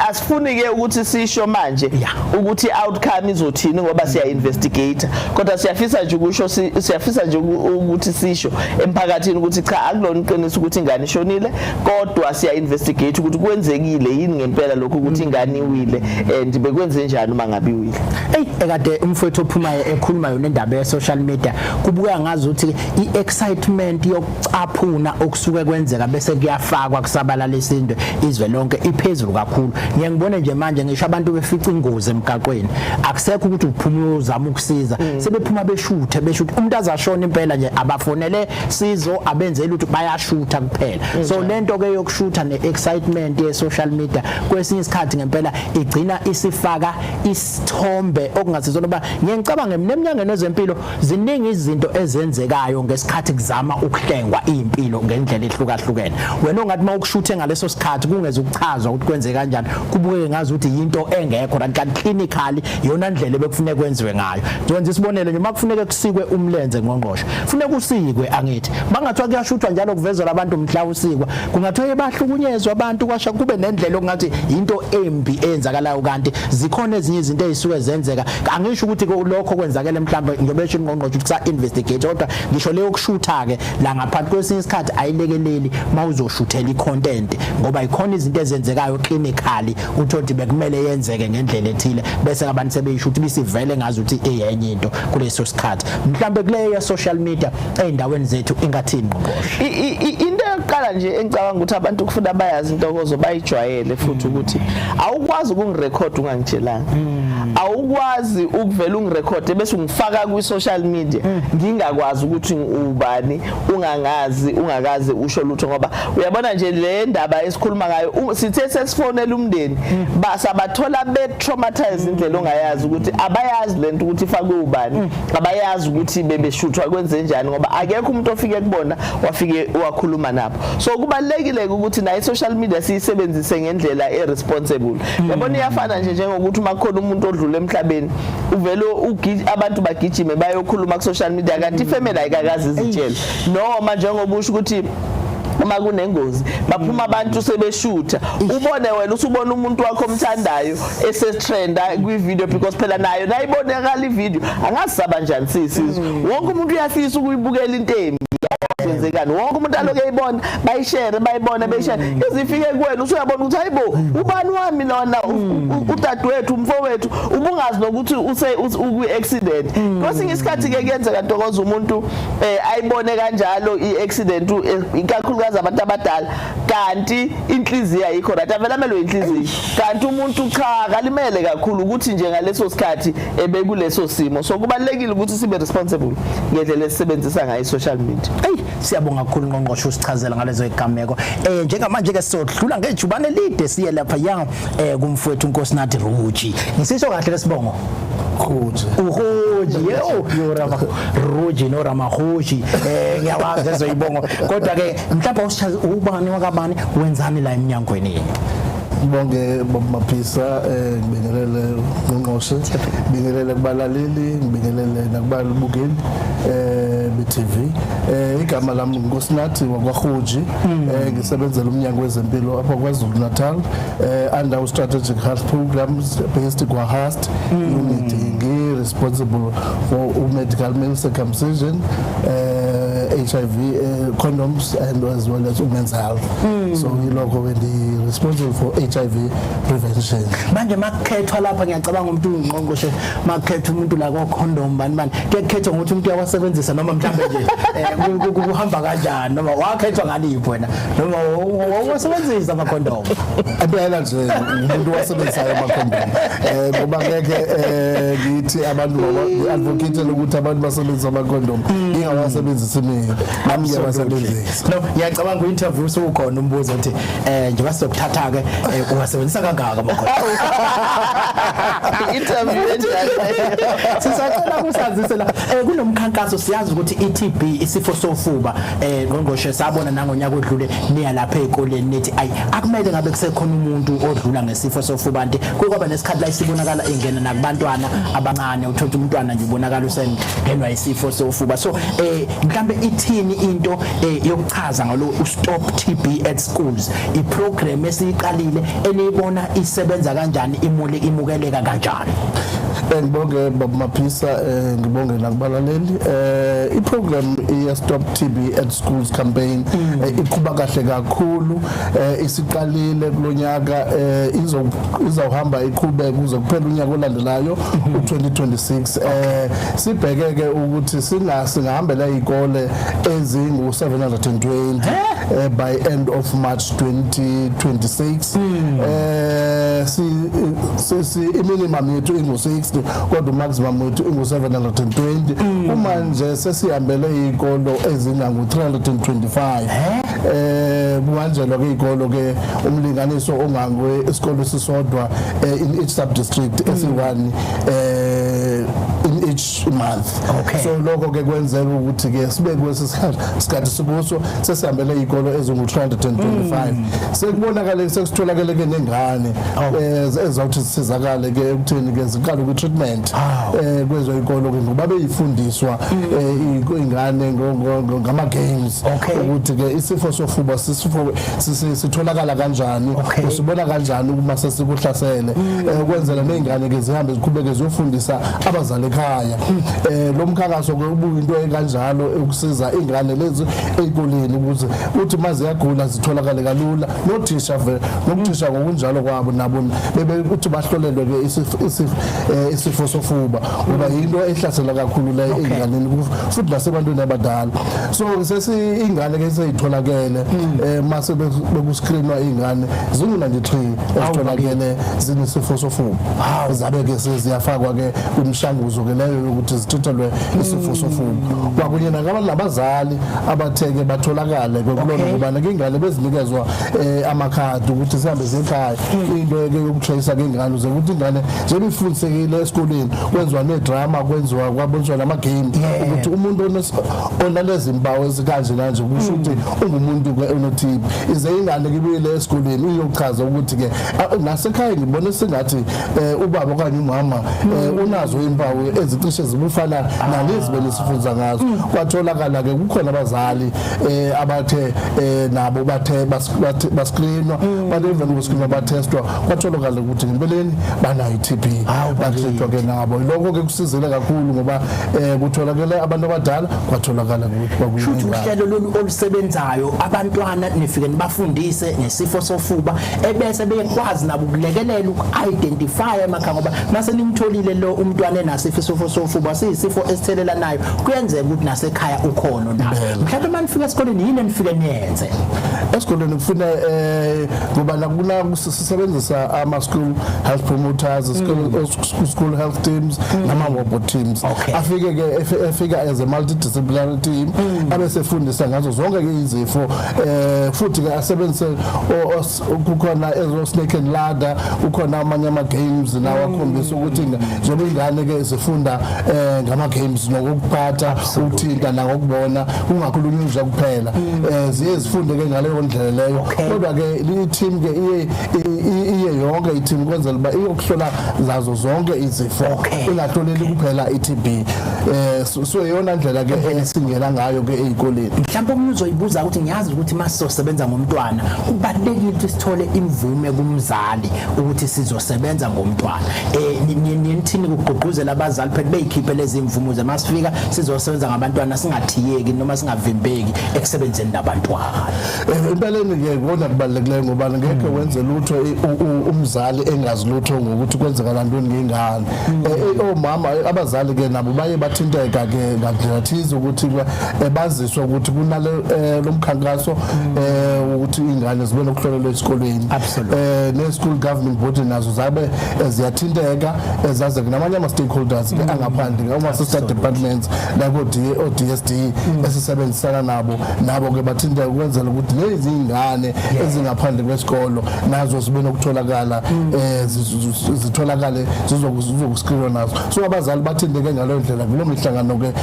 asifuni ke ukuthi sisho manje ukuthi outcome izothini ngoba siya investigate kodwa siyafisa nje ukuthi sisho emphakathini ukuthi cha akulona iqiniso ukuthi ingane ishonile kodwa siya investigate ukuthi kwenzekile yini ngempela lokho ukuthi ingane iwile and bekwenze njani uma ngabe iwile ekade umfowethu ophumayo ekhuluma yona indaba ye social media kubuka ngazi ukuthi i-excitement yokucaphuna okusuke kwenzeka bese kuyafakwa kusabalalisa into izwe lonke iphezulu kakhulu ngiyangibona nje manje ngisho abantu befica ingozi emgaqweni akusekho ukuthi uphumule uzama ukusiza sebephuma beshuthe umuntu azashona impela nje abafonele sizo abenzela ukuthi bayashutha kuphela so lento ke yokushutha ne-excitement ye social media kwesinye isikhathi ngempela igcina isifaka isithombe okungasizona ba ngiyacabanga emnyangweni wezempilo ziningi izinto ezenzekayo ngesikhathi kuzama ukuhlengwa impilo ngendlela ehlukahlukene wena ongathi mawukushuthe ngaleso sikhathi kungeze ukuchazwa ukuthi kwenze kanjani kubuke ngazi ukuthi into engekho kanti clinically yona ndlela bekufuneka kwenziwe ngayo njengoba isibonele nje makufuneka kusikwe umlenze ngqongqoshe kufuneka usikwe angithi bangathiwa kuyashuthwa njalo kuvezwa labantu mhla usikwa kungathiwa bahlukunyezwa abantu kwasha kube nendlela okungathi into embi enzakalayo kanti zikhona ezinye izinto ezisuke zenzeka angisho ukuthi lokho kwenzakela mhlawumbe ngiyobesho ingqongqoshe ukuthi kusa investigate kodwa ngisho leyo kushutha ke la ngaphansi kwesinye isikhathi ayilekeleli mawuzoshuthela icontent ngoba ikhona izinto ezenzekayo clinically uthonti bekumele yenzeke ngendlela ethile bese abantu sebeyishuthi bisivele ngazi ukuthi eyenye into kuleso sikhathi mhlawumbe kuleyo ya social media eindaweni zethu ingathini ngqongqoshe into yokuqala nje engicabanga ukuthi abantu kufuna bayazi Ntokozo bayijwayele futhi ukuthi awukwazi ukungirecord ungangitshelanga awukwazi ukuvela ungirecord bese ungifaka ku social media ngingakwazi ukuthi ubani ungakazi usho lutho ngoba uyabona nje le ndaba esikhuluma ngayo sithe sesifonela umndeni basabathola be traumatize indlela ongayazi ukuthi abayazi lento ukuthi ifakwe ubani abayazi ukuthi bebeshuthwa kwenze njani ngoba akekho umuntu ofike kubona wafike wakhuluma nabo. So kubalekile ukuthi na social media siyisebenzise ngendlela irresponsible. Yabona iyafana nje njengokuthi makhona umuntu odlula emhlabeni uvelo abantu bagijime bayokhuluma ku social media kanti ifamily ayikakazi izitshela noma njengobusho ukuthi uma kunengozi baphuma abantu sebeshutha ubone wena usubona umuntu wakho omthandayo esetrenda kwi-video because phela nayo nayibonakala i-video angasaba njani sisizwe wonke umuntu uyafisa ukuyibukela intembi kwenzekani wonke umuntu aloke eyibona bayishare bayibona beyishare izifike kuwena usuyabona ukuthi hayibo ubani wami lona udadewethu umfowethu ubungazi nokuthi uku-accident kwesinye isikhathi ke kuyenzeka ntokoza umuntu ayibone kanjalo i-accident ikakhulukazi abantu abadala kanti inhliziyo ayikho right avela melo inhliziyo kanti umuntu cha akalimele kakhulu ukuthi nje ngaleso sikhathi ebekuleso simo so kubalekile ukuthi sibe responsible ngendlela esebenzisa ngayo social media. Siyabonga kakhulu ngqongqoshe usichazela ngalezo igameko njengamanje ke sodlula ngejubane elide siye lapha ya kumfowethu uNkosinathi Ruji ngisisho kahle lesibongo Ruji yorama Ruji norama Ruji ngiyawazi ezoyibongo kodwa ke mhlawumbe usichaze ubani wakabani wenzani la eminyangweni bonke Maphisa ngibingelele ngqongqoshe ngibingelele kubalaleli ngibingelele nakubalubukeli be-TV igama lami uNkosinathi wakwaHoji ngisebenzela umnyango wezempilo apha kwaZulu Natal under strategic health programs based kwaHast unit responsible for medical male circumcision HIV condoms and as well as women's health so yilokho when responsible for HIV prevention. Manje makhethwa lapha ngiyacabanga umuntu ungqongqoshe makhetha umuntu la ko condom bani kuyakhetha ukuthi umuntu uyawasebenzisa noma mhlambe nje kuhamba kanjani noma wakhethwa ngani wena noma wasebenzisa ama condom abela nje umuntu wasebenzisa ama condom ngoba ngeke ngithi abantu advocate ukuthi abantu basebenzisa ama condom ngingawasebenzisi mina nami ngiyawasebenzisa. No ngiyacabanga ku-interview sokukhona umbuzo uthi njengoba sizokuthatha ke ungasebenzisa kangaka amakhona interview sisacela kusazise la kunomkhankaso siyazi ukuthi i-TB isifo sofuba ngqongqoshe sabona nangonyaka odlule niya lapha ezikoleni nethi ayi akumele ngabe kusekhona umuntu odlula ngesifo sofuba nti kuyoba nesikhathi la isibonakala ingena nakubantwana abancane uthola umntwana nje ubonakala usengenwa isifo sofuba so mhlambe ithini into yokuchaza ngalo stop TB at schools iprogram esiqalile enibona isebenza kanjani imukeleka kanjani. Ngibonge Maphisa ngibonge nakubalaleli iprogram iya Stop TB at Schools campaign iqhuba kahle kakhulu isiqalile kulonyaka izohamba iqhubeke kuze kuphela unyaka olandelayo u2026 sibhekeke ukuthi singahambela izikole ezingu 720 by end of March 2026 minimum yethu ingu 60 kodwa maximum yethu ingu 720 uma nje sesihambele izikolo ezinangu 325 kuhanjelwa ke izikolo ke umlinganiso ongangwe isikolo sisodwa in each sub district esi1 in each month. So lokho ke kwenzela ukuthi ke sibe kwesikhathi sikuso sesihambele izikolo ezingu 325 sekubonakala sekusitholakala ke nengane ezawuthi sisizakale ke ekutheni ke ziqala ku treatment kwezo izikolo ke ngoba beyifundiswa ingane ngama games ukuthi ke isifo sofuba sitholakala kanjani usibona kanjani uma sesikuhlasele ukwenzela nezingane ke zihambe ziqhubeke ziyofundisa abazali ekhaya lo mkhankaso ke ubuye into enkanjalo ukusiza ingane lezi ezikoleni ukuze uthi maze yagula zitholakale kalula nothisha nokuthisha ngokunjalo kwabo nabo bebe uthi bahlolelwe ke isifo sofuba ngoba into ehlasela kakhulu la einganeni futhi nasebantwini abadala so sesingane ke seyitholakele mase bekuscreenwa ingane zingu93 ezitholakele zinesifo sofuba zabe ke seziyafakwa ke kumshanguzo imibuzo ke leyo ukuthi zithuthelwe isifo sofuba kwakunye nabazali abatheke batholakala kulona ngoba ingane bezinikezwa amakhadi ukuthi sihambe zekhaya into ke yokutrace ke ingane uze ukuthi ingane njengoba ifundisekile esikoleni kwenziwa nedrama kwenziwa kwaboniswa nama game ukuthi umuntu onalezi impawu ezikanje manje kusho ukuthi ungumuntu ke onoTB ize ingane kibuyele esikoleni uyochaza ukuthi ke nasekhaya ngibona sengathi ubaba okanye umama unazo impawu ezicishe zibufana nalezi benisifundza ngazo kwatholakala ke kukhona abazali abathe nabo bathe bascreenwa badeva ukuscreenwa batestwa kwatholakala ukuthi ngempeleni banayo iTB bakhethwa ke nabo lokho ke kusizile kakhulu ngoba kutholakala abantu abadala kwatholakala ukuthi kwakuyi uhlelo lolu olusebenzayo abantwana nifike nibafundise nesifo sofuba ebese bekwazi nabo ukulekelela uku-identify emakhaya ngoba mase nimtholile lo umntwana enasifo sofuba siyisifo esithelelanayo kuyenzeka ukuthi nasekhaya ukhono nayo mhlawumbe manifika esikoleni yini enifike niyenze esikoleni kufuna ngoba nakuna sisebenzisa ama school health promoters school health teams nama robot teams afika as a multidisciplinary team abesefundisa ngazo zonke ke izifo futhi ke asebenzise kukhona ezo snake and ladder ukhona amanye ama games nawo akhombisa ukuthi njengoba ingane ke zifunda ngama games nokuphatha ukuthinta nangokubona kungakhulunywa nje kuphela zifunde ke ngaleyo ndlela leyo kodwa ke i team ke iye yonke i team kwenzela ba iyokuhlola zazo zonke izifo ingahloleli kuphela iTB so yona ndlela ke esingela ngayo ke ezikoleni mhlawumbe umuntu uzoyibuza ukuthi ngiyazi ukuthi masizosebenza ngomntwana kubalekile ukuthi sithole imvume kumzali ukuthi sizosebenza ngomntwana nithini ukugqugquzela abazali phela beyikhiphe lezi imvumo zemasifika sizosebenza ngabantwana singathiyeki noma singavimbeki ekusebenzeni nabantwana empeleni ke kona kubalekile ngoba ngeke wenze lutho umzali engazi lutho ngokuthi kwenzeka lantoni ngengane omama abazali ke nabo baye bathinteka ke ngathiza ukuthi baziswa ukuthi kunale lomkhankaso ukuthi ingane zibone ukuhlolelwa esikoleni ne school government body nazo zabe ziyathinteka ezaze namanye ama stakeholders ke angaphandle uma assistant departments labo DSD esisebenzisana nabo ke bathinteka ukwenzela ukuthi lezi ingane ezingaphandle kwesikolo nazo zibone ukutholakala zitholakale zizokuscreenwa nazo so abazali bathinteke ngalo ndlela kulo mihlangano ke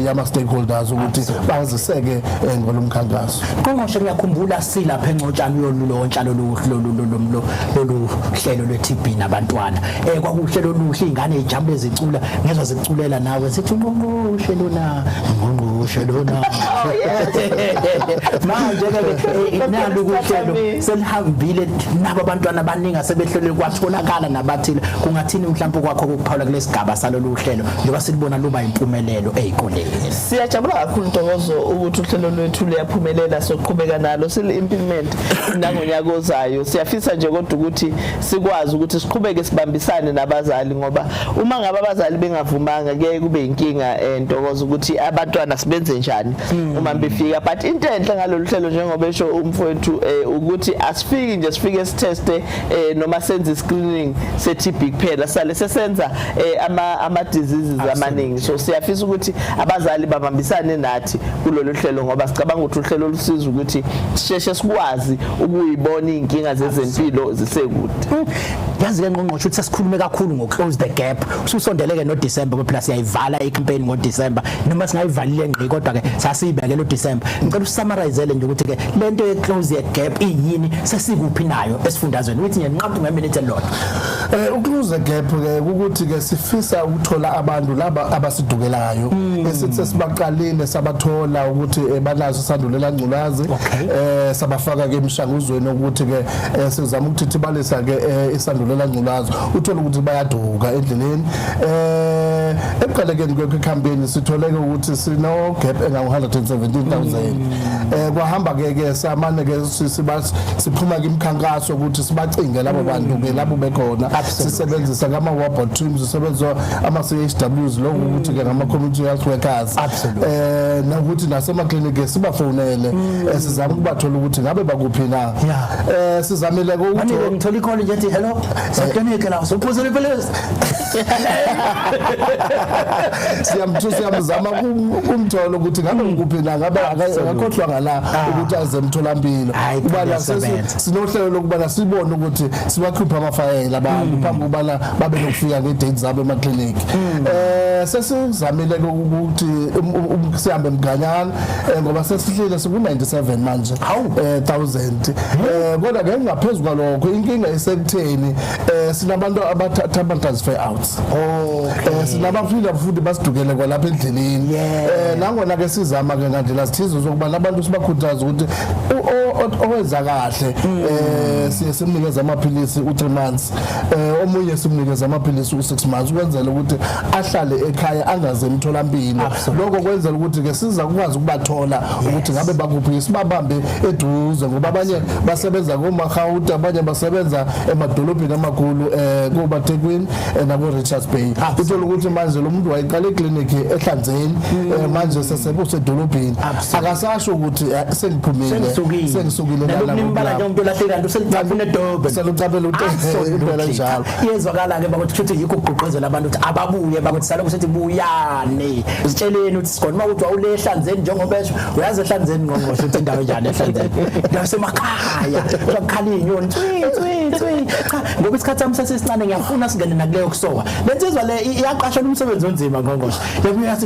yama stakeholders ukuthi baziseke ngolomkhankaso Qongqoshe ngiyakhumbula silapha eNcotshani uyolulontsha lolu hlelo lweTB nabantwana kwakuhlelo oluhle ingane ejambe ezicula ngezwe ziculela nawe sithi ngqongqoshe lona manje ke nalo kuhlelo selihambile nabo abantwana abaningi sebehlelwe kwatholakala nabathile kungathini mhlawumbe kwakho ukuphawula kulesigaba salolu hlelo njengoba silibona luba impumelelo ezikoleni siyajabula kakhulu Ntokozo ukuthi uhlelo lwethu luyaphumelela soqhubeka nalo sili-implement nangonyaka ozayo siyafisa nje kodwa ukuthi sikwazi ukuthi siqhubeke sibambisane nabazali ngoba uma ngabe abazali bengavumanga kuye kube inkinga Ntokozo ukuthi abantwana sibenze njani uma befika but into enhle ngalolu hlelo njengoba esho umfowethu ukuthi asifiki nje sifike siteste noma senze screening seTB kuphela sale sesenza ama diseases amaningi so siyafisa ukuthi abazali babambisane nathi kulolu hlelo ngoba sicabanga ukuthi uhlelo olusiza ukuthi sisheshe sikwazi ukuyibona inkinga zezempilo zisekude yazi ke ngqongqoshe ukuthi sesikhulume kakhulu ngo-close the gap ususondeleke noDecember plus yayivala icampaign ngoDecember noma singayivalile ngqi kodwa ke sasiyibekele uDecember ngicela usummarizele nje ukuthi ke lento ye-close the gap iyini sesikuphi nayo esifundazweni uthi ngiyanqaba ngeminute elodwa uclose the gap ke ukuthi ke sifisa ukuthola abantu laba abasidukelayo esithi sibaqalile sabathola ukuthi banazo sandulela ngculazi sabafaka ke emshanguzweni ukuthi ke sizama ukuthithibalisa ke isandulela ngculazi uthola ukuthi bayaduka endleleni ebuqalekeni kwecampaign sitholeke ukuthi sino gap enga-117,000 kwahamba ke samane ke siphuma ke imikhankaso ukuthi sibacinge labo bantu ke labo bekhona sisebenzisa ngama robot teams sisebenzisa ama CHWs lokho ukuthi ke ngama community health workers nokuthi nasemakliniki sibafonele sizama ukubathola ukuthi ngabe bakuphi na sizamile ukuthi ngithola ikhona nje ethi hello sakutheneke la sophuzela iphilisi siyamzama kumthola ukuthi ngabe ngikuphi na ngabe akakhohlwa ngala ukuthi aze emtholampilo ubala sinohlelo lokubana sibone ukuthi sibakhupha amafayela abantu phambi kubana babe nokufika ngedate zabo emakliniki sesizamile ukuthi sihambe mganyana ngoba sesihlile siku 97 manje 1000 kodwa ke ngaphezulu kwalokho inkinga isekutheni sinabantu abathatha ama transfer outs sinabafunda futhi basidukele kwalapha endleleni nangona ke sizama ke ngandlela sithizo zokuba nabantu sibakhuthaza ukuthi owenza kahle simnikeza amaphilisi u3 months omunye simnikeza amaphilisi u6 months ukwenzela ukuthi ahlale ekhaya angaze emtholampilo lokho kwenzela ukuthi ke siza ukwazi ukubathola ukuthi ngabe bakuphi sibabambe eduze ngoba abanye basebenza koMahauta abanye basebenza emadolobheni amakhulu kuba Thekwini nabo Richards Bay uthola ukuthi manje lo muntu wayiqala eclinic eHlanzeni manje sesedolobheni akasasho ukuthi sengiphumile sengisukile la nimbala nje umuntu lahleka nje selithafuna eDurban selucabela impela njalo iyezwakala ke bakuthi futhi yikho ukugqugquzela abantu ukuthi ababuye bakuthi saloku sethi buyane sitsheleni ukuthi sikona ukuthi wawule eHlanzeni njengoba esho uyazi eHlanzeni ngongqosho ukuthi indawo enjani eHlanzeni nasemakhaya bakhala inyoni cha ngoba isikhathi sami sesisincane ngiyafuna singene nakuleyo kusoka lensizwa le iyaqasha umsebenzi onzima ngongqosho yabuya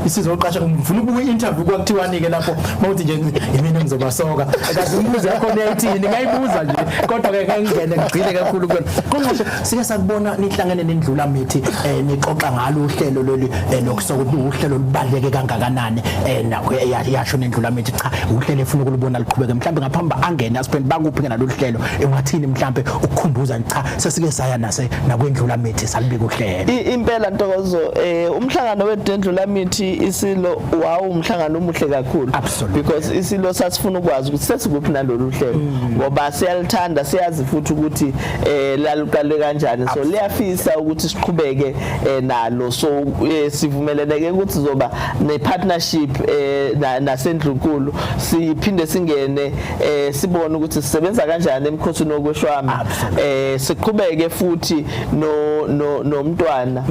isizwe oqasha ngifuna ukubuka interview kwakuthiwani ke lapho mawuthi nje yimina ngizobasoka akazi umbuzo yakho neyithini ngayibuza nje kodwa ke ngangene ngigcile kakhulu ngongqosho sike sakubona nihlangene nendlula mithi nixoxa ngalo uhlelo lolu lokusoka uhlelo lubaleke kangakanani nakho yasho nendlula mithi cha uhlelo efuna ukulibona liqhubeke mhlawumbe ngaphambi angene asipend bakuphi nalo hlelo engathini mhlawumbe ukukhumbuza cha sesike saya nakwendlula mithi salibika uhlelo impela Ntokozo umhlangano wedendlula mithi isilo wawu umhlangano omuhle kakhulu because isilo sasifuna ukwazi ukuthi sesikuphi nalolu hlelo ngoba siyalithanda siyazi futhi ukuthi laluqale kanjani so liyafisa ukuthi siqhubeke nalo so sivumelene ukuthi zoba ne partnership naseNdlunkulu siphinde singene sibone ukuthi sisebenza kanjani emkhosini wokweshwama siqhubeke futhi nomntwana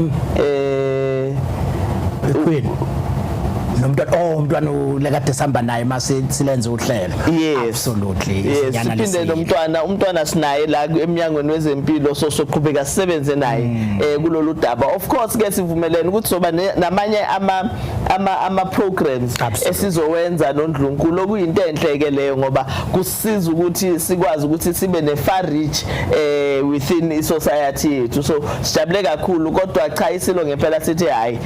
umntwana lekade sihamba naye mase silenze uhlelo absolutely siphinde umntwana sinaye la eminyangweni wezempilo soqhubeka sisebenze naye kulolu daba of course ke sivumelene ukuthi soba namanye ama programs esizowenza noNdlunkulu okuyinto enhleke leyo ngoba kusisiza ukuthi sikwazi ukuthi sibe ne far reach within I society yethu so sijabule kakhulu kodwa cha isilo ngempela sithi hayi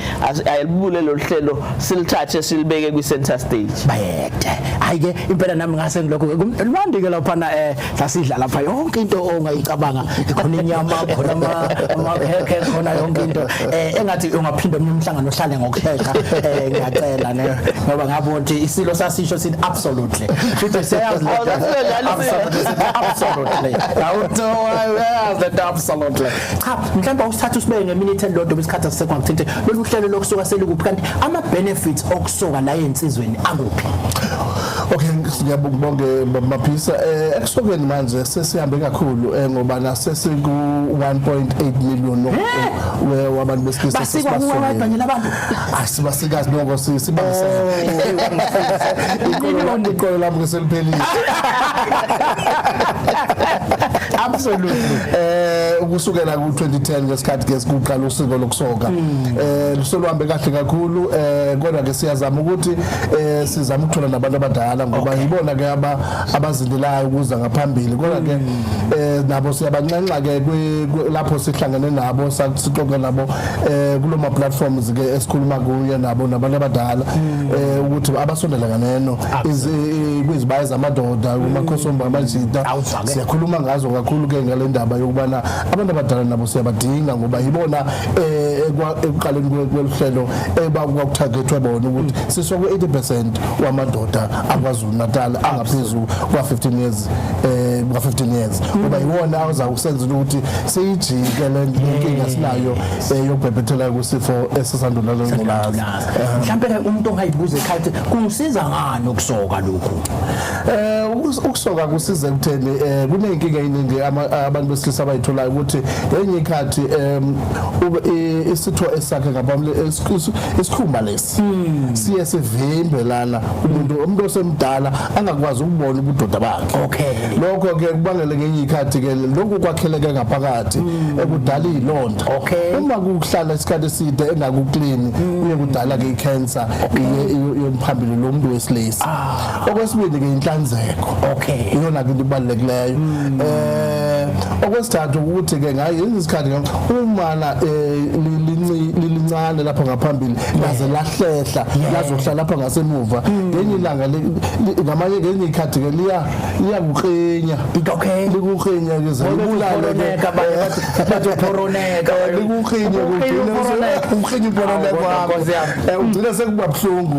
ayibule lo hlelo silithathe silibeke kwi center stage bayede hayi ke impela nami ngase ngilokho lumandi ke lapha na sasidla lapha yonke into ongayicabanga khona inyama khona amaheke khona yonke into engathi ungaphinda umhlangano ohlale ngokushesha ngiyacela ngoba ngabona ukuthi isilo sasisho sithi absolutely futhi siyazi absolutely absolutely cha mhlawumbe usithatha usibeke ngeminute elodwa besikhathi sisekho ngithinta lolu hlelo lokusuka selikuphi kanti ama benefits okusoka la ensizweni akuphi okay ngiyabonga Maphisa ekusokeni manje sesihambe kakhulu ngoba nasesiku 1.8 million wabantu besikhathi basibanye labantu asibasikazi noko sibambisene ikolo lami keseliphelile absolutely ukusukela ku2010 ngesikhathi ke sikuqala usiko lokusoka lusolwambe kahle kakhulu kodwa ke siyazama ukuthi sizama ukuthola nabantu abadala ngoba yibona ke abazindelayo ukuza ngaphambili kodwa ke nabo siyabancanca ke lapho sihlangene nabo sixoxe nabo kuloma platforms ke esikhuluma kuye nabo nabantu abadala ukuthi abasondela kaneno izibaya zamadoda kumakhosomba amajita siyakhuluma ngazo kakhulu kakhulu ke ngale ndaba yokubana abantu abadala nabo siyabadinga ngoba yibona ekuqaleni kwehlelo bakuthagetwe bona ukuthi sisho ku-80% wamadoda akwaZulu Natal angaphezulu kwa-15 years ngoba yiwona awuzawusenza ukuthi siyijike le nkinga sinayo yokubhebhethela kusifo esisandula ngculazi. Mhlawumbe umuntu ongayibuza ekhaya kungisiza ngani ukusoka lokhu? Ukusoka kusiza ekutheni kuneyinkinga eziningi abantu besilisa abayitholayo ukuthi ngenye ikhathi isitho esakhe ngabamle isikhumba lesi siye sivimbe lana umuntu osemdala angakwazi ukubona ubudoda bakhe. Okay. Lokho ke kubangela ngenye ikhathi ke lokhu kwakheleke ngaphakathi ekudala izilonda. Okay. Uma kuhlala isikhathi eside engakuclean uye kudala ke icancer yomphambili lomuntu wesilisa. Okwesibili ke inhlanzeko. Okay. Iyona ke ibalalekileyo. Okwesithathu ukuthi ke ngaye isikhathi umana lilincane lapha ngaphambili laze lahlehla lazohlala lapha ngasemuva ngenye ilanga ngamanye ngenye ikhathi ke liya kuqhinya. Okay. Likuqhinya ke zalibulala bathi uphoroneka likuqhinya kuqhinya uphoroneka kwakho ugcina sekuba buhlungu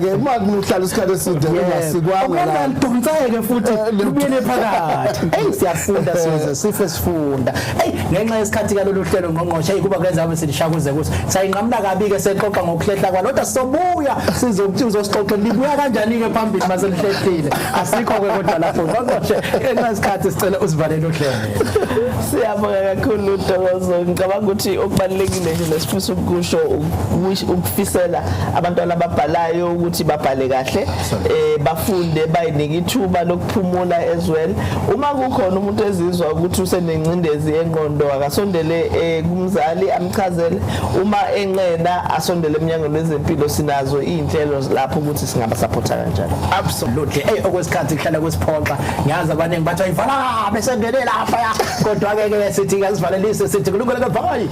ke uma kuhlala isikhathi eside ungasikwanga la lidonseke futhi libuyele phakathi. Siyafunda sife sifunda. Ngenxa yesikhathi kalolu hlelo ngqongqoshe kuba kwenza abe silishakuze ukuthi sayinqamla kabi ke sexoxa ngokuhlehla kwalodwa sobuya sizosixoxa libuya kanjani ke phambili mase lihlehlile asikho ke kodwa lapho ngqongqoshe ngenxa yesikhathi sicela usivalele uhlelo. Siyabonga kakhulu Ntokozo. Ngicabanga ukuthi okubalekile nje lesifisa ukusho ukufisela abantwana ababhalayo ukuthi babhale kahle bafunde bayinika ithuba lokuphumula as well. Uma kukhona umuntu ezizwa ukuthi usenencindezi engqondo akasondele kumzali amchazele, uma enqena asondele eMnyangweni Wezempilo. Sinazo izinhlelo lapho ukuthi singaba supporta kanjani. Absolutely. Okwesikhathi kuhlala kusiphoqa ngiyazi abaningi bathi ayivala bese ngene lapha kodwa ke sithi ngasivalelise sithi kulungele ke bye.